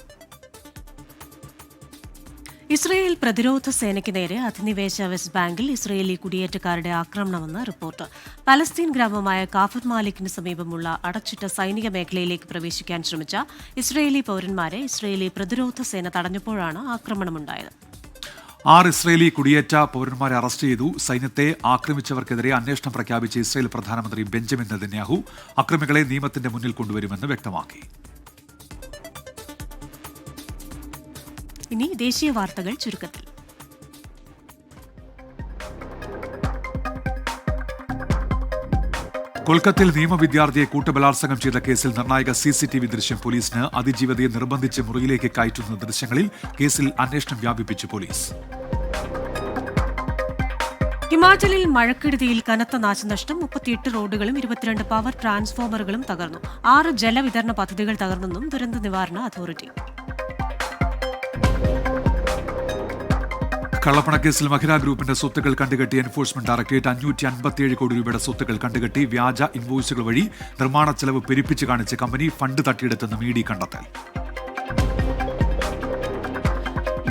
ഇസ്രയേൽ പ്രതിരോധ സേനയ്ക്ക് നേരെ അധിനിവേശ വെസ്റ്റ് ബാങ്കിൽ ഇസ്രയേലി കുടിയേറ്റക്കാരുടെ ആക്രമണമെന്ന് റിപ്പോർട്ട്. പലസ്തീൻ ഗ്രാമമായ കാഫർ മാലിക്കിന് സമീപമുള്ള അടച്ചിട്ട സൈനിക മേഖലയിലേക്ക് പ്രവേശിക്കാൻ ശ്രമിച്ച ഇസ്രയേലി പൌരന്മാരെ ഇസ്രയേലി പ്രതിരോധ സേന തടഞ്ഞപ്പോഴാണ് ആക്രമണമുണ്ടായത്. 6 ഇസ്രയേലി കുടിയേറ്റ പൌരന്മാരെ അറസ്റ്റ് ചെയ്തു. സൈന്യത്തെ ആക്രമിച്ചവർക്കെതിരെ അന്വേഷണം പ്രഖ്യാപിച്ച ഇസ്രയേൽ പ്രധാനമന്ത്രി ബെഞ്ചമിൻ നെതന്യാഹു അക്രമികളെ നിയമത്തിന്റെ മുന്നിൽ കൊണ്ടുവരുമെന്ന് വ്യക്തമാക്കി. ഇനി ദേശീയ വാർത്തകൾ ചുരുക്കത്തിൽ. കൊൽക്കത്തയിൽ നിയമവിദ്യാർത്ഥിയെ കൂട്ടബലാത്സംഗം ചെയ്ത കേസിൽ നിർണായക CCTV ദൃശ്യം പോലീസിന്. അതിജീവിതയെ നിർബന്ധിച്ച് മുറിയിലേക്ക് കയറ്റുന്ന ദൃശ്യങ്ങളിൽ കേസിൽ അന്വേഷണം വ്യാപിപ്പിച്ചു പോലീസ്. ഹിമാചലിൽ മഴക്കെടുതിയിൽ കനത്ത നാശനഷ്ടം. 38 റോഡുകളും 22 പവർ ട്രാൻസ്ഫോമറുകളും തകർന്നു. 6 ജലവിതരണ പദ്ധതികൾ തകർന്നെന്നും ദുരന്ത നിവാരണ അതോറിറ്റി. കള്ളപ്പണക്കേസിൽ മഹിര ഗ്രൂപ്പിന്റെ സ്വത്തുക്കൾ കണ്ടുകെട്ടി എൻഫോഴ്സ്മെന്റ് ഡയറക്ടറേറ്റ്. 557 കോടി രൂപയുടെ സ്വത്തുക്കൾ കണ്ടുകെട്ടി. വ്യാജ ഇൻവോയ്സുകൾ വഴി നിർമ്മാണ ചെലവ് പെരുപ്പിച്ച് കാണിച്ച് കമ്പനി ഫണ്ട് തട്ടിയെടുത്തെന്ന് ED കണ്ടെത്തൽ.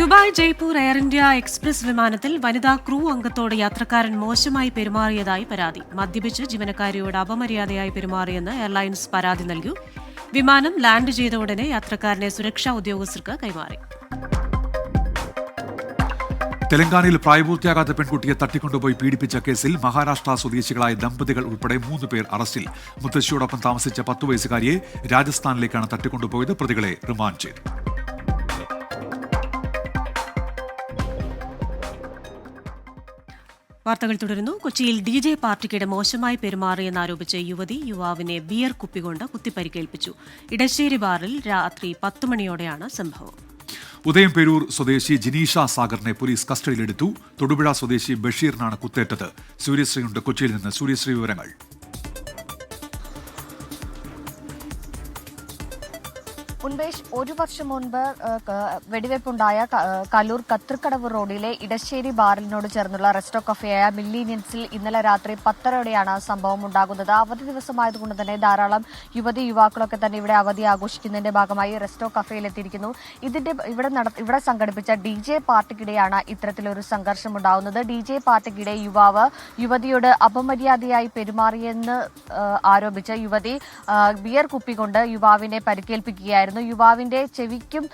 Dubai Jaipur air India express വിമാനത്തിൽ വനിതാ ക്രൂ അംഗത്തോട് യാത്രക്കാരൻ മോശമായി പെരുമാറിയതായി പരാതി. മദ്യപിച്ച് ജീവനക്കാരിയോട് അപമര്യാദയായി പെരുമാറിയെന്ന് എയർലൈൻസ് പരാതി നൽകി. വിമാനം ലാൻഡ് ചെയ്ത ഉടനെ യാത്രക്കാരനെ സുരക്ഷാ ഉദ്യോഗസ്ഥർക്ക് കൈമാറി. തെലങ്കാനയിൽ പ്രായപൂർത്തിയാകാത്ത പെൺകുട്ടിയെ തട്ടിക്കൊണ്ടുപോയി പീഡിപ്പിച്ച കേസിൽ മഹാരാഷ്ട്ര സ്വദേശികളായ ദമ്പതികൾ ഉൾപ്പെടെ 3 പേർ അറസ്റ്റിൽ. മുത്തശ്ശിയോടൊപ്പം താമസിച്ച 10 വയസ്സുകാരിയെ രാജസ്ഥാനിലേക്കാണ് തട്ടിക്കൊണ്ടുപോയത്. പ്രതികളെ റിമാൻഡ് ചെയ്തു. വാർത്തകൾ തുടരുന്നു. കൊച്ചിയിൽ DJ പാർട്ടിക്കിടെ മോശമായി പെരുമാറിയെന്നാരോപിച്ച് യുവതി യുവാവിനെ ബിയർ കുപ്പികൊണ്ട് കുത്തിപ്പരിക്കേൽപ്പിച്ചു. ഇടശ്ശേരി ബാറിൽ രാത്രി 10 മണിയോടെയാണ് സംഭവം. ഉദയംപേരൂർ സ്വദേശി ജിനീഷ സാഗറിനെ പോലീസ് കസ്റ്റഡിയിലെടുത്തു. തൊടുപുഴ സ്വദേശി ബഷീറിനാണ് കുത്തേറ്റത്. സൂര്യശ്രീയുണ്ട് കൊച്ചിയിൽ നിന്ന്. സൂര്യശ്രീ വിവരങ്ങൾ. ഉൻമേഷ്, 1 വർഷം മുൻപ് വെടിവെപ്പുണ്ടായ കലൂർ കത്രിക്കടവ് റോഡിലെ ഇടശ്ശേരി ബാറിനോട് ചേർന്നുള്ള റെസ്റ്റോ കഫേയായ മില്ലീനിയൻസിൽ ഇന്നലെ രാത്രി 10:30-ഓടെയാണ് സംഭവം ഉണ്ടാകുന്നത്. അവധി ദിവസമായതുകൊണ്ട് തന്നെ ധാരാളം യുവതി യുവാക്കളൊക്കെ തന്നെ ഇവിടെ അവധി ആഘോഷിക്കുന്നതിന്റെ ഭാഗമായി റെസ്റ്റോ കഫേയിലെത്തിയിരിക്കുന്നു. ഇവിടെ സംഘടിപ്പിച്ച DJ പാർട്ടിക്കിടെയാണ് ഇത്തരത്തിലൊരു സംഘർഷം ഉണ്ടാകുന്നത്. DJ പാർട്ടിക്കിടെ യുവാവ് യുവതിയോട് അപമര്യാദയായി പെരുമാറിയെന്ന് ആരോപിച്ച് യുവതി ബിയർ കുപ്പി കൊണ്ട് യുവാവിനെ പരിക്കേൽപ്പിക്കുകയായിരുന്നു. യുവാവിന്റെ ചെവിക്കും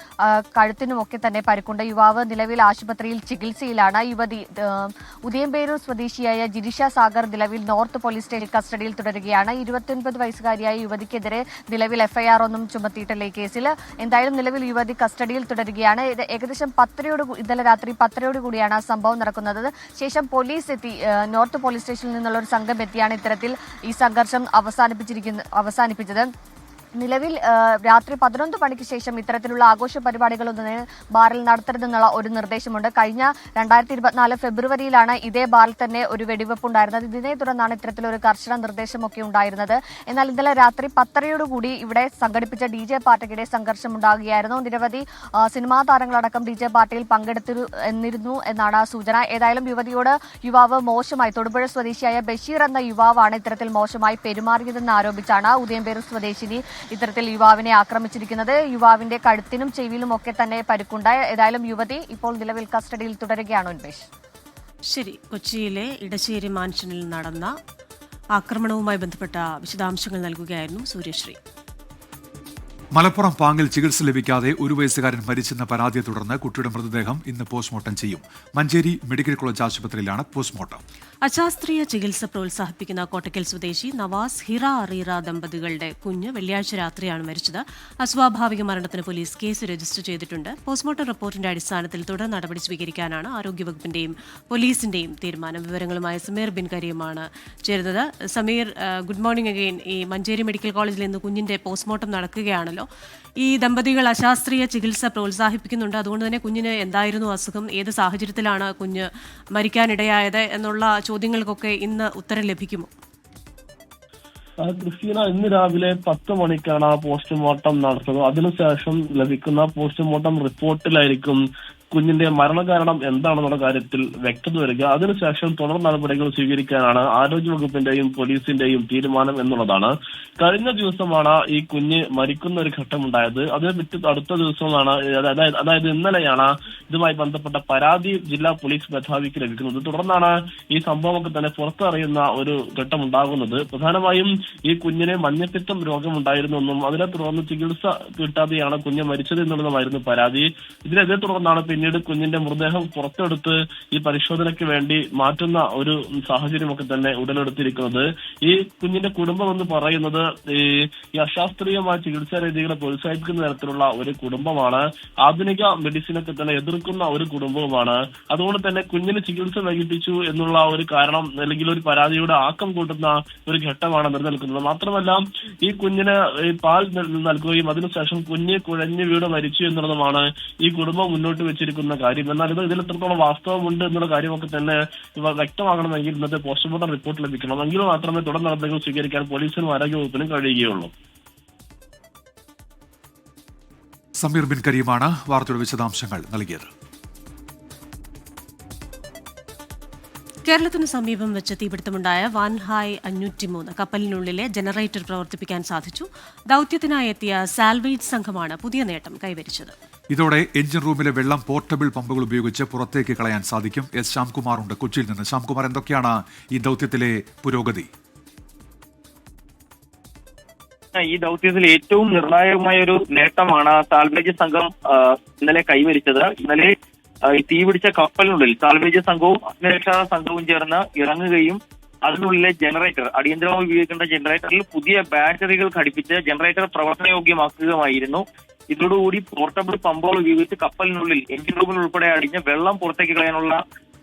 കഴുത്തിനുമൊക്കെ തന്നെ പരിക്കുണ്ട്. യുവാവ് നിലവിൽ ആശുപത്രിയിൽ ചികിത്സയിലാണ്. യുവതി ഉദയംപേരൂർ സ്വദേശിയായ ജിനിഷ സാഗർ നിലവിൽ നോർത്ത് പോലീസ് സ്റ്റേഷൻ കസ്റ്റഡിയിൽ തുടരുകയാണ്. 29 വയസ്സുകാരിയായ യുവതിക്കെതിരെ നിലവിൽ FIR ഒന്നും ചുമത്തിയിട്ടില്ല ഈ കേസിൽ. എന്തായാലും നിലവിൽ യുവതി കസ്റ്റഡിയിൽ തുടരുകയാണ്. ഏകദേശം ഇന്നലെ രാത്രി 10:30 കൂടിയാണ് സംഭവം നടക്കുന്നത്. ശേഷം പോലീസ് എത്തി, നോർത്ത് പോലീസ് സ്റ്റേഷനിൽ നിന്നുള്ള ഒരു സംഘം എത്തിയാണ് ഇത്തരത്തിൽ ഈ സംഘർഷം അവസാനിപ്പിച്ചത്. നിലവിൽ രാത്രി 11 മണിക്ക് ശേഷം ഇത്തരത്തിലുള്ള ആഘോഷ പരിപാടികളൊന്നും ബാറിൽ നടത്തരുതെന്നുള്ള ഒരു നിർദ്ദേശമുണ്ട്. കഴിഞ്ഞ 2024 ഫെബ്രുവരിയിലാണ് ഇതേ ബാറിൽ തന്നെ ഒരു വെടിവെപ്പുണ്ടായിരുന്നത്. ഇതിനെ തുടർന്നാണ് ഇത്തരത്തിലൊരു കർശന നിർദ്ദേശമൊക്കെ ഉണ്ടായിരുന്നത്. എന്നാൽ ഇന്നലെ രാത്രി 10:30 ഇവിടെ സംഘടിപ്പിച്ച DJ പാർട്ടിക്കിടെ സംഘർഷം ഉണ്ടാകുകയായിരുന്നു. നിരവധി സിനിമാ താരങ്ങളടക്കം DJ പാർട്ടിയിൽ പങ്കെടുത്തിരുന്നു എന്നാണ് സൂചന. ഏതായാലും യുവതിയോട് യുവാവ് മോശമായി, തൊടുപുഴ സ്വദേശിയായ ബഷീർ എന്ന യുവാവാണ് ഇത്തരത്തിൽ മോശമായി പെരുമാറിയതെന്ന് ആരോപിച്ചാണ് ഉദയംപേരൂർ സ്വദേശിനി ഇത്തരത്തിൽ യുവാവിനെ ആക്രമിച്ചിരിക്കുന്നത്. യുവാവിന്റെ കഴുത്തിനും ചെവിയിലും ഒക്കെ തന്നെ പരിക്കുണ്ടായി. ഏതായാലും യുവതി ഇപ്പോൾ നിലവിൽ കസ്റ്റഡിയിൽ തുടരുകയാണ്. ഉന്മേഷ്, ശരി. കൊച്ചിയിലെ ഇടശ്ശേരി മാൻഷനിൽ നടന്ന ആക്രമണവുമായി ബന്ധപ്പെട്ട വിശദാംശങ്ങൾ നൽകുകയായിരുന്നു സൂര്യശ്രീ. മലപ്പുറം പാങ്ങിൽ ചികിത്സ ലഭിക്കാതെ 1 വയസ്സുകാരൻ മരിച്ചെന്ന പരാതിയെ തുടർന്ന് കുട്ടിയുടെ മൃതദേഹം ഇന്ന് പോസ്റ്റ്മോർട്ടം ചെയ്യും. മഞ്ചേരി മെഡിക്കൽ കോളേജ് ആശുപത്രിയിലാണ് പോസ്റ്റ്മോർട്ടം. അശാസ്ത്രീയ ചികിത്സ പ്രോത്സാഹിപ്പിക്കുന്ന കോട്ടക്കൽ സ്വദേശി നവാസ് ഹിറ അറീറ ദമ്പതികളുടെ കുഞ്ഞ് വെള്ളിയാഴ്ച രാത്രിയാണ് മരിച്ചത്. അസ്വാഭാവിക മരണത്തിന് പോലീസ് കേസ് രജിസ്റ്റർ ചെയ്തിട്ടുണ്ട്. പോസ്റ്റ്മോർട്ടം റിപ്പോർട്ടിന്റെ അടിസ്ഥാനത്തിൽ തുടർ നടപടി സ്വീകരിക്കാനാണ് ആരോഗ്യവകുപ്പിന്റെയും പോലീസിന്റെയും തീരുമാനം. വിവരങ്ങളുമായി സമീർ ബിൻ കരീമാണ് ചേരുന്നത്. Sameer, good morning again. ഈ മഞ്ചേരി മെഡിക്കൽ കോളേജിൽ ഇന്ന് കുഞ്ഞിന്റെ പോസ്റ്റ്മോർട്ടം നടക്കുകയാണല്ലോ. ഈ ദമ്പതികൾ അശാസ്ത്രീയ ചികിത്സ പ്രോത്സാഹിപ്പിക്കുന്നുണ്ട്. അതുകൊണ്ട് തന്നെ കുഞ്ഞിന് എന്തായിരുന്നു അസുഖം, ഏത് സാഹചര്യത്തിലാണ് കുഞ്ഞ് മരിക്കാനിടയായത് എന്നുള്ള ചോദ്യങ്ങൾക്കൊക്കെ ഇന്ന് ഉത്തരം ലഭിക്കുമോ? ക്രിസ്റ്റീന, ഇന്ന് രാവിലെ 10 മണിക്കാണ് പോസ്റ്റ്മോർട്ടം നടത്തുന്നത്. അതിനുശേഷം ലഭിക്കുന്ന പോസ്റ്റ്മോർട്ടം റിപ്പോർട്ടിലായിരിക്കും കുഞ്ഞിന്റെ മരണകാരണം എന്താണെന്നുള്ള കാര്യത്തിൽ വ്യക്തത വരിക. അതിനുശേഷം തുടർ നടപടികൾ സ്വീകരിക്കാനാണ് ആരോഗ്യവകുപ്പിന്റെയും പോലീസിന്റെയും തീരുമാനം എന്നുള്ളതാണ്. കഴിഞ്ഞ ദിവസമാണ് ഈ കുഞ്ഞ് മരിക്കുന്ന ഒരു ഘട്ടമുണ്ടായത്. അതിനെ അടുത്ത ദിവസമാണ്, അതായത് ഇന്നലെയാണ് ഇതുമായി ബന്ധപ്പെട്ട പരാതി ജില്ലാ പോലീസ് മേധാവിക്ക് ലഭിക്കുന്നത്. തുടർന്നാണ് ഈ സംഭവമൊക്കെ തന്നെ പുറത്തറിയുന്ന ഒരു ഘട്ടമുണ്ടാകുന്നത്. പ്രധാനമായും ഈ കുഞ്ഞിന് മഞ്ഞപ്പിത്തം രോഗമുണ്ടായിരുന്നെന്നും അതിനെ തുടർന്ന് ചികിത്സ കിട്ടാതെയാണ് കുഞ്ഞ് മരിച്ചത് എന്നുള്ളതുമായിരുന്നു പരാതി. ഇതിനെ തുടർന്നാണ് പിന്നീട് കുഞ്ഞിന്റെ മൃതദേഹം പുറത്തെടുത്ത് ഈ പരിശോധനയ്ക്ക് വേണ്ടി മാറ്റുന്ന ഒരു സാഹചര്യമൊക്കെ തന്നെ ഉടലെടുത്തിരിക്കുന്നത്. ഈ കുഞ്ഞിന്റെ കുടുംബം എന്ന് പറയുന്നത് ഈ അശാസ്ത്രീയമായ ചികിത്സാ രീതികളെ പ്രോത്സാഹിപ്പിക്കുന്ന തരത്തിലുള്ള ഒരു കുടുംബമാണ്. ആധുനിക മെഡിസിനൊക്കെ തന്നെ എതിർക്കുന്ന ഒരു കുടുംബവുമാണ്. അതുകൊണ്ട് തന്നെ കുഞ്ഞിന് ചികിത്സ വൈകിപ്പിച്ചു എന്നുള്ള ഒരു കാരണം അല്ലെങ്കിൽ ഒരു പരാതിയുടെ ആക്കം കൂട്ടുന്ന ഒരു ഘട്ടമാണ് നിലനിൽക്കുന്നത്. മാത്രമല്ല, ഈ കുഞ്ഞിന് പാൽ നൽകുകയും അതിനുശേഷം കുഞ്ഞ് കുഴഞ്ഞു വീട് മരിച്ചു എന്നുള്ളതുമാണ് ഈ കുടുംബം മുന്നോട്ട് വെച്ചിരിക്കുന്ന കാര്യം. എന്നാൽ ഇതിൽ എത്രത്തോളം വാസ്തവമുണ്ട് എന്നുള്ള കാര്യമൊക്കെ തന്നെ വ്യക്തമാകണമെങ്കിൽ ഇന്നത്തെ പോസ്റ്റ്മോർട്ടം റിപ്പോർട്ട് ലഭിക്കണം. എങ്കിലും മാത്രമേ തുടർ നടപടികൾ സ്വീകരിക്കാൻ പോലീസിനും ആരോഗ്യവകുപ്പിനും കഴിയുകയുള്ളൂ. സമീർ ബിൻ കരീമാണ് വാർത്തയുടെ വിശദാംശങ്ങൾ നൽകിയത്. കേരളത്തിന് സമീപം വെച്ച് തീപിടുത്തമുണ്ടായ വാൻഹായ് 503 കപ്പലിനുള്ളിലെ ജനറേറ്റർ പ്രവർത്തിപ്പിക്കാൻ സാധിച്ചു. ദൌത്യത്തിനായി എത്തിയ സാൽവേജ് സംഘമാണ് പുതിയ നേട്ടം കൈവരിച്ചത്. ഇതോടെ എഞ്ചിൻ റൂമിലെ വെള്ളം പോർട്ടബിൾ പമ്പുകൾ ഉപയോഗിച്ച് പുറത്തേക്ക് കളയാൻ സാധിക്കും. എസ് ശ്യാംകുമാർ ഉണ്ട് കൊച്ചിയിൽ നിന്ന്. ശ്യാംകുമാർ, എന്തൊക്കെയാണ് ഈ ദൌത്യത്തിലെ പുരോഗതി? ഈ ദൌത്യത്തിൽ ഏറ്റവും നിർണായകമായ ഒരു നേട്ടമാണ് സാൽവേജ് സംഘം ഇന്നലെ കൈവരിച്ചത്. ഇന്നലെ തീപിടിച്ച കപ്പലിനുള്ളിൽ സാൽവേജ് സംഘവും അഗ്നിരക്ഷാ സംഘവും ചേർന്ന് ഇറങ്ങുകയും അതിനുള്ളിലെ ജനറേറ്റർ, അടിയന്തരമായി ഉപയോഗിക്കേണ്ട ജനറേറ്ററിൽ പുതിയ ബാറ്ററികൾ ഘടിപ്പിച്ച് ജനറേറ്റർ പ്രവർത്തനയോഗ്യമാക്കുകയായിരുന്നു. ഇതോടുകൂടി പോർട്ടബിൾ പമ്പുകൾ ഉപയോഗിച്ച് കപ്പലിനുള്ളിൽ എഞ്ചിൻ റൂമിൽ ഉൾപ്പെടെ അടിഞ്ഞ് വെള്ളം പുറത്തേക്ക് കളയാനുള്ള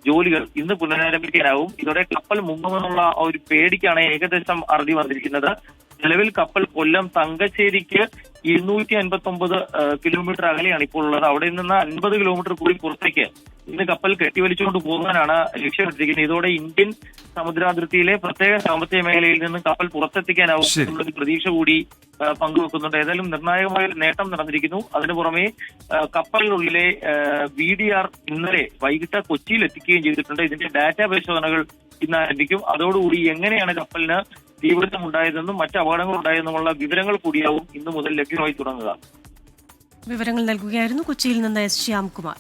ജോലികൾ ഇന്ന് പുനരാരംഭിക്കാനാവും. ഇതോടെ കപ്പൽ മുങ്ങുമെന്നുള്ള ഒരു പേടിക്കാണ് ഏകദേശം അറുതി വന്നിരിക്കുന്നത്. നിലവിൽ കപ്പൽ കൊല്ലം തങ്കശ്ശേരിക്ക് 259 കിലോമീറ്റർ അകലെയാണ് ഇപ്പോൾ ഉള്ളത്. അവിടെ നിന്ന് 50 കിലോമീറ്റർ കൂടി പുറത്തേക്ക് ഇന്ന് കപ്പൽ കെട്ടിവലിച്ചുകൊണ്ട് പോകാനാണ് ലക്ഷ്യമിട്ടിരിക്കുന്നത്. ഇതോടെ ഇന്ത്യൻ സമുദ്രാതിർത്തിയിലെ പ്രത്യേക സാമ്പത്തിക മേഖലയിൽ നിന്ന് കപ്പൽ പുറത്തെത്തിക്കാനാവും എന്നുള്ളൊരു പ്രതീക്ഷ കൂടി പങ്കുവെക്കുന്നുണ്ട്. ഏതായാലും നിർണായകമായ ഒരു നേട്ടം നടന്നിരിക്കുന്നു. അതിനു പുറമെ കപ്പലിനുള്ളിലെ VDR ഇന്നലെ വൈകിട്ട് കൊച്ചിയിൽ എത്തിക്കുകയും ചെയ്തിട്ടുണ്ട്. ഇതിന്റെ ഡാറ്റാ പരിശോധനകൾ ഇന്ന് ആരംഭിക്കും. അതോടുകൂടി എങ്ങനെയാണ് കപ്പലിന് തീപിടുത്തം ഉണ്ടായതെന്നും മറ്റ് അപകടങ്ങൾ ഉണ്ടായതെന്നുമുള്ള വിവരങ്ങൾ കൂടിയാവും ഇന്നു മുതൽ ലഭ്യമായി തുടങ്ങുക. വിവരങ്ങൾ നൽകുകയായിരുന്നു കൊച്ചിയിൽ നിന്ന് എസ് ശ്യാംകുമാർ.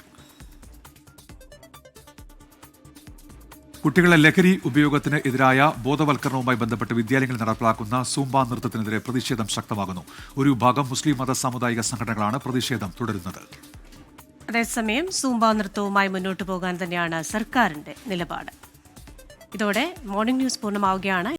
കുട്ടികളെ ലഹരി ഉപയോഗത്തിന് എതിരായ ബോധവൽക്കരണവുമായി ബന്ധപ്പെട്ട് വിദ്യാലയങ്ങളിൽ നടപ്പിലാക്കുന്ന സൂംബ നൃത്തത്തിനെതിരെ പ്രതിഷേധം ശക്തമാകുന്നു. ഒരു വിഭാഗം മുസ്ലിം മത സാമുദായിക സംഘടനകളാണ് പ്രതിഷേധം തുടരുന്നത്. അതേസമയം സൂംബ നൃത്തവുമായി മുന്നോട്ട് പോകാൻ തന്നെയാണ് സർക്കാരിന്റെ നിലപാട്. ഇതോടെ മോർണിംഗ് ന്യൂസ് പൂർണ്ണമാവുകയാണ്.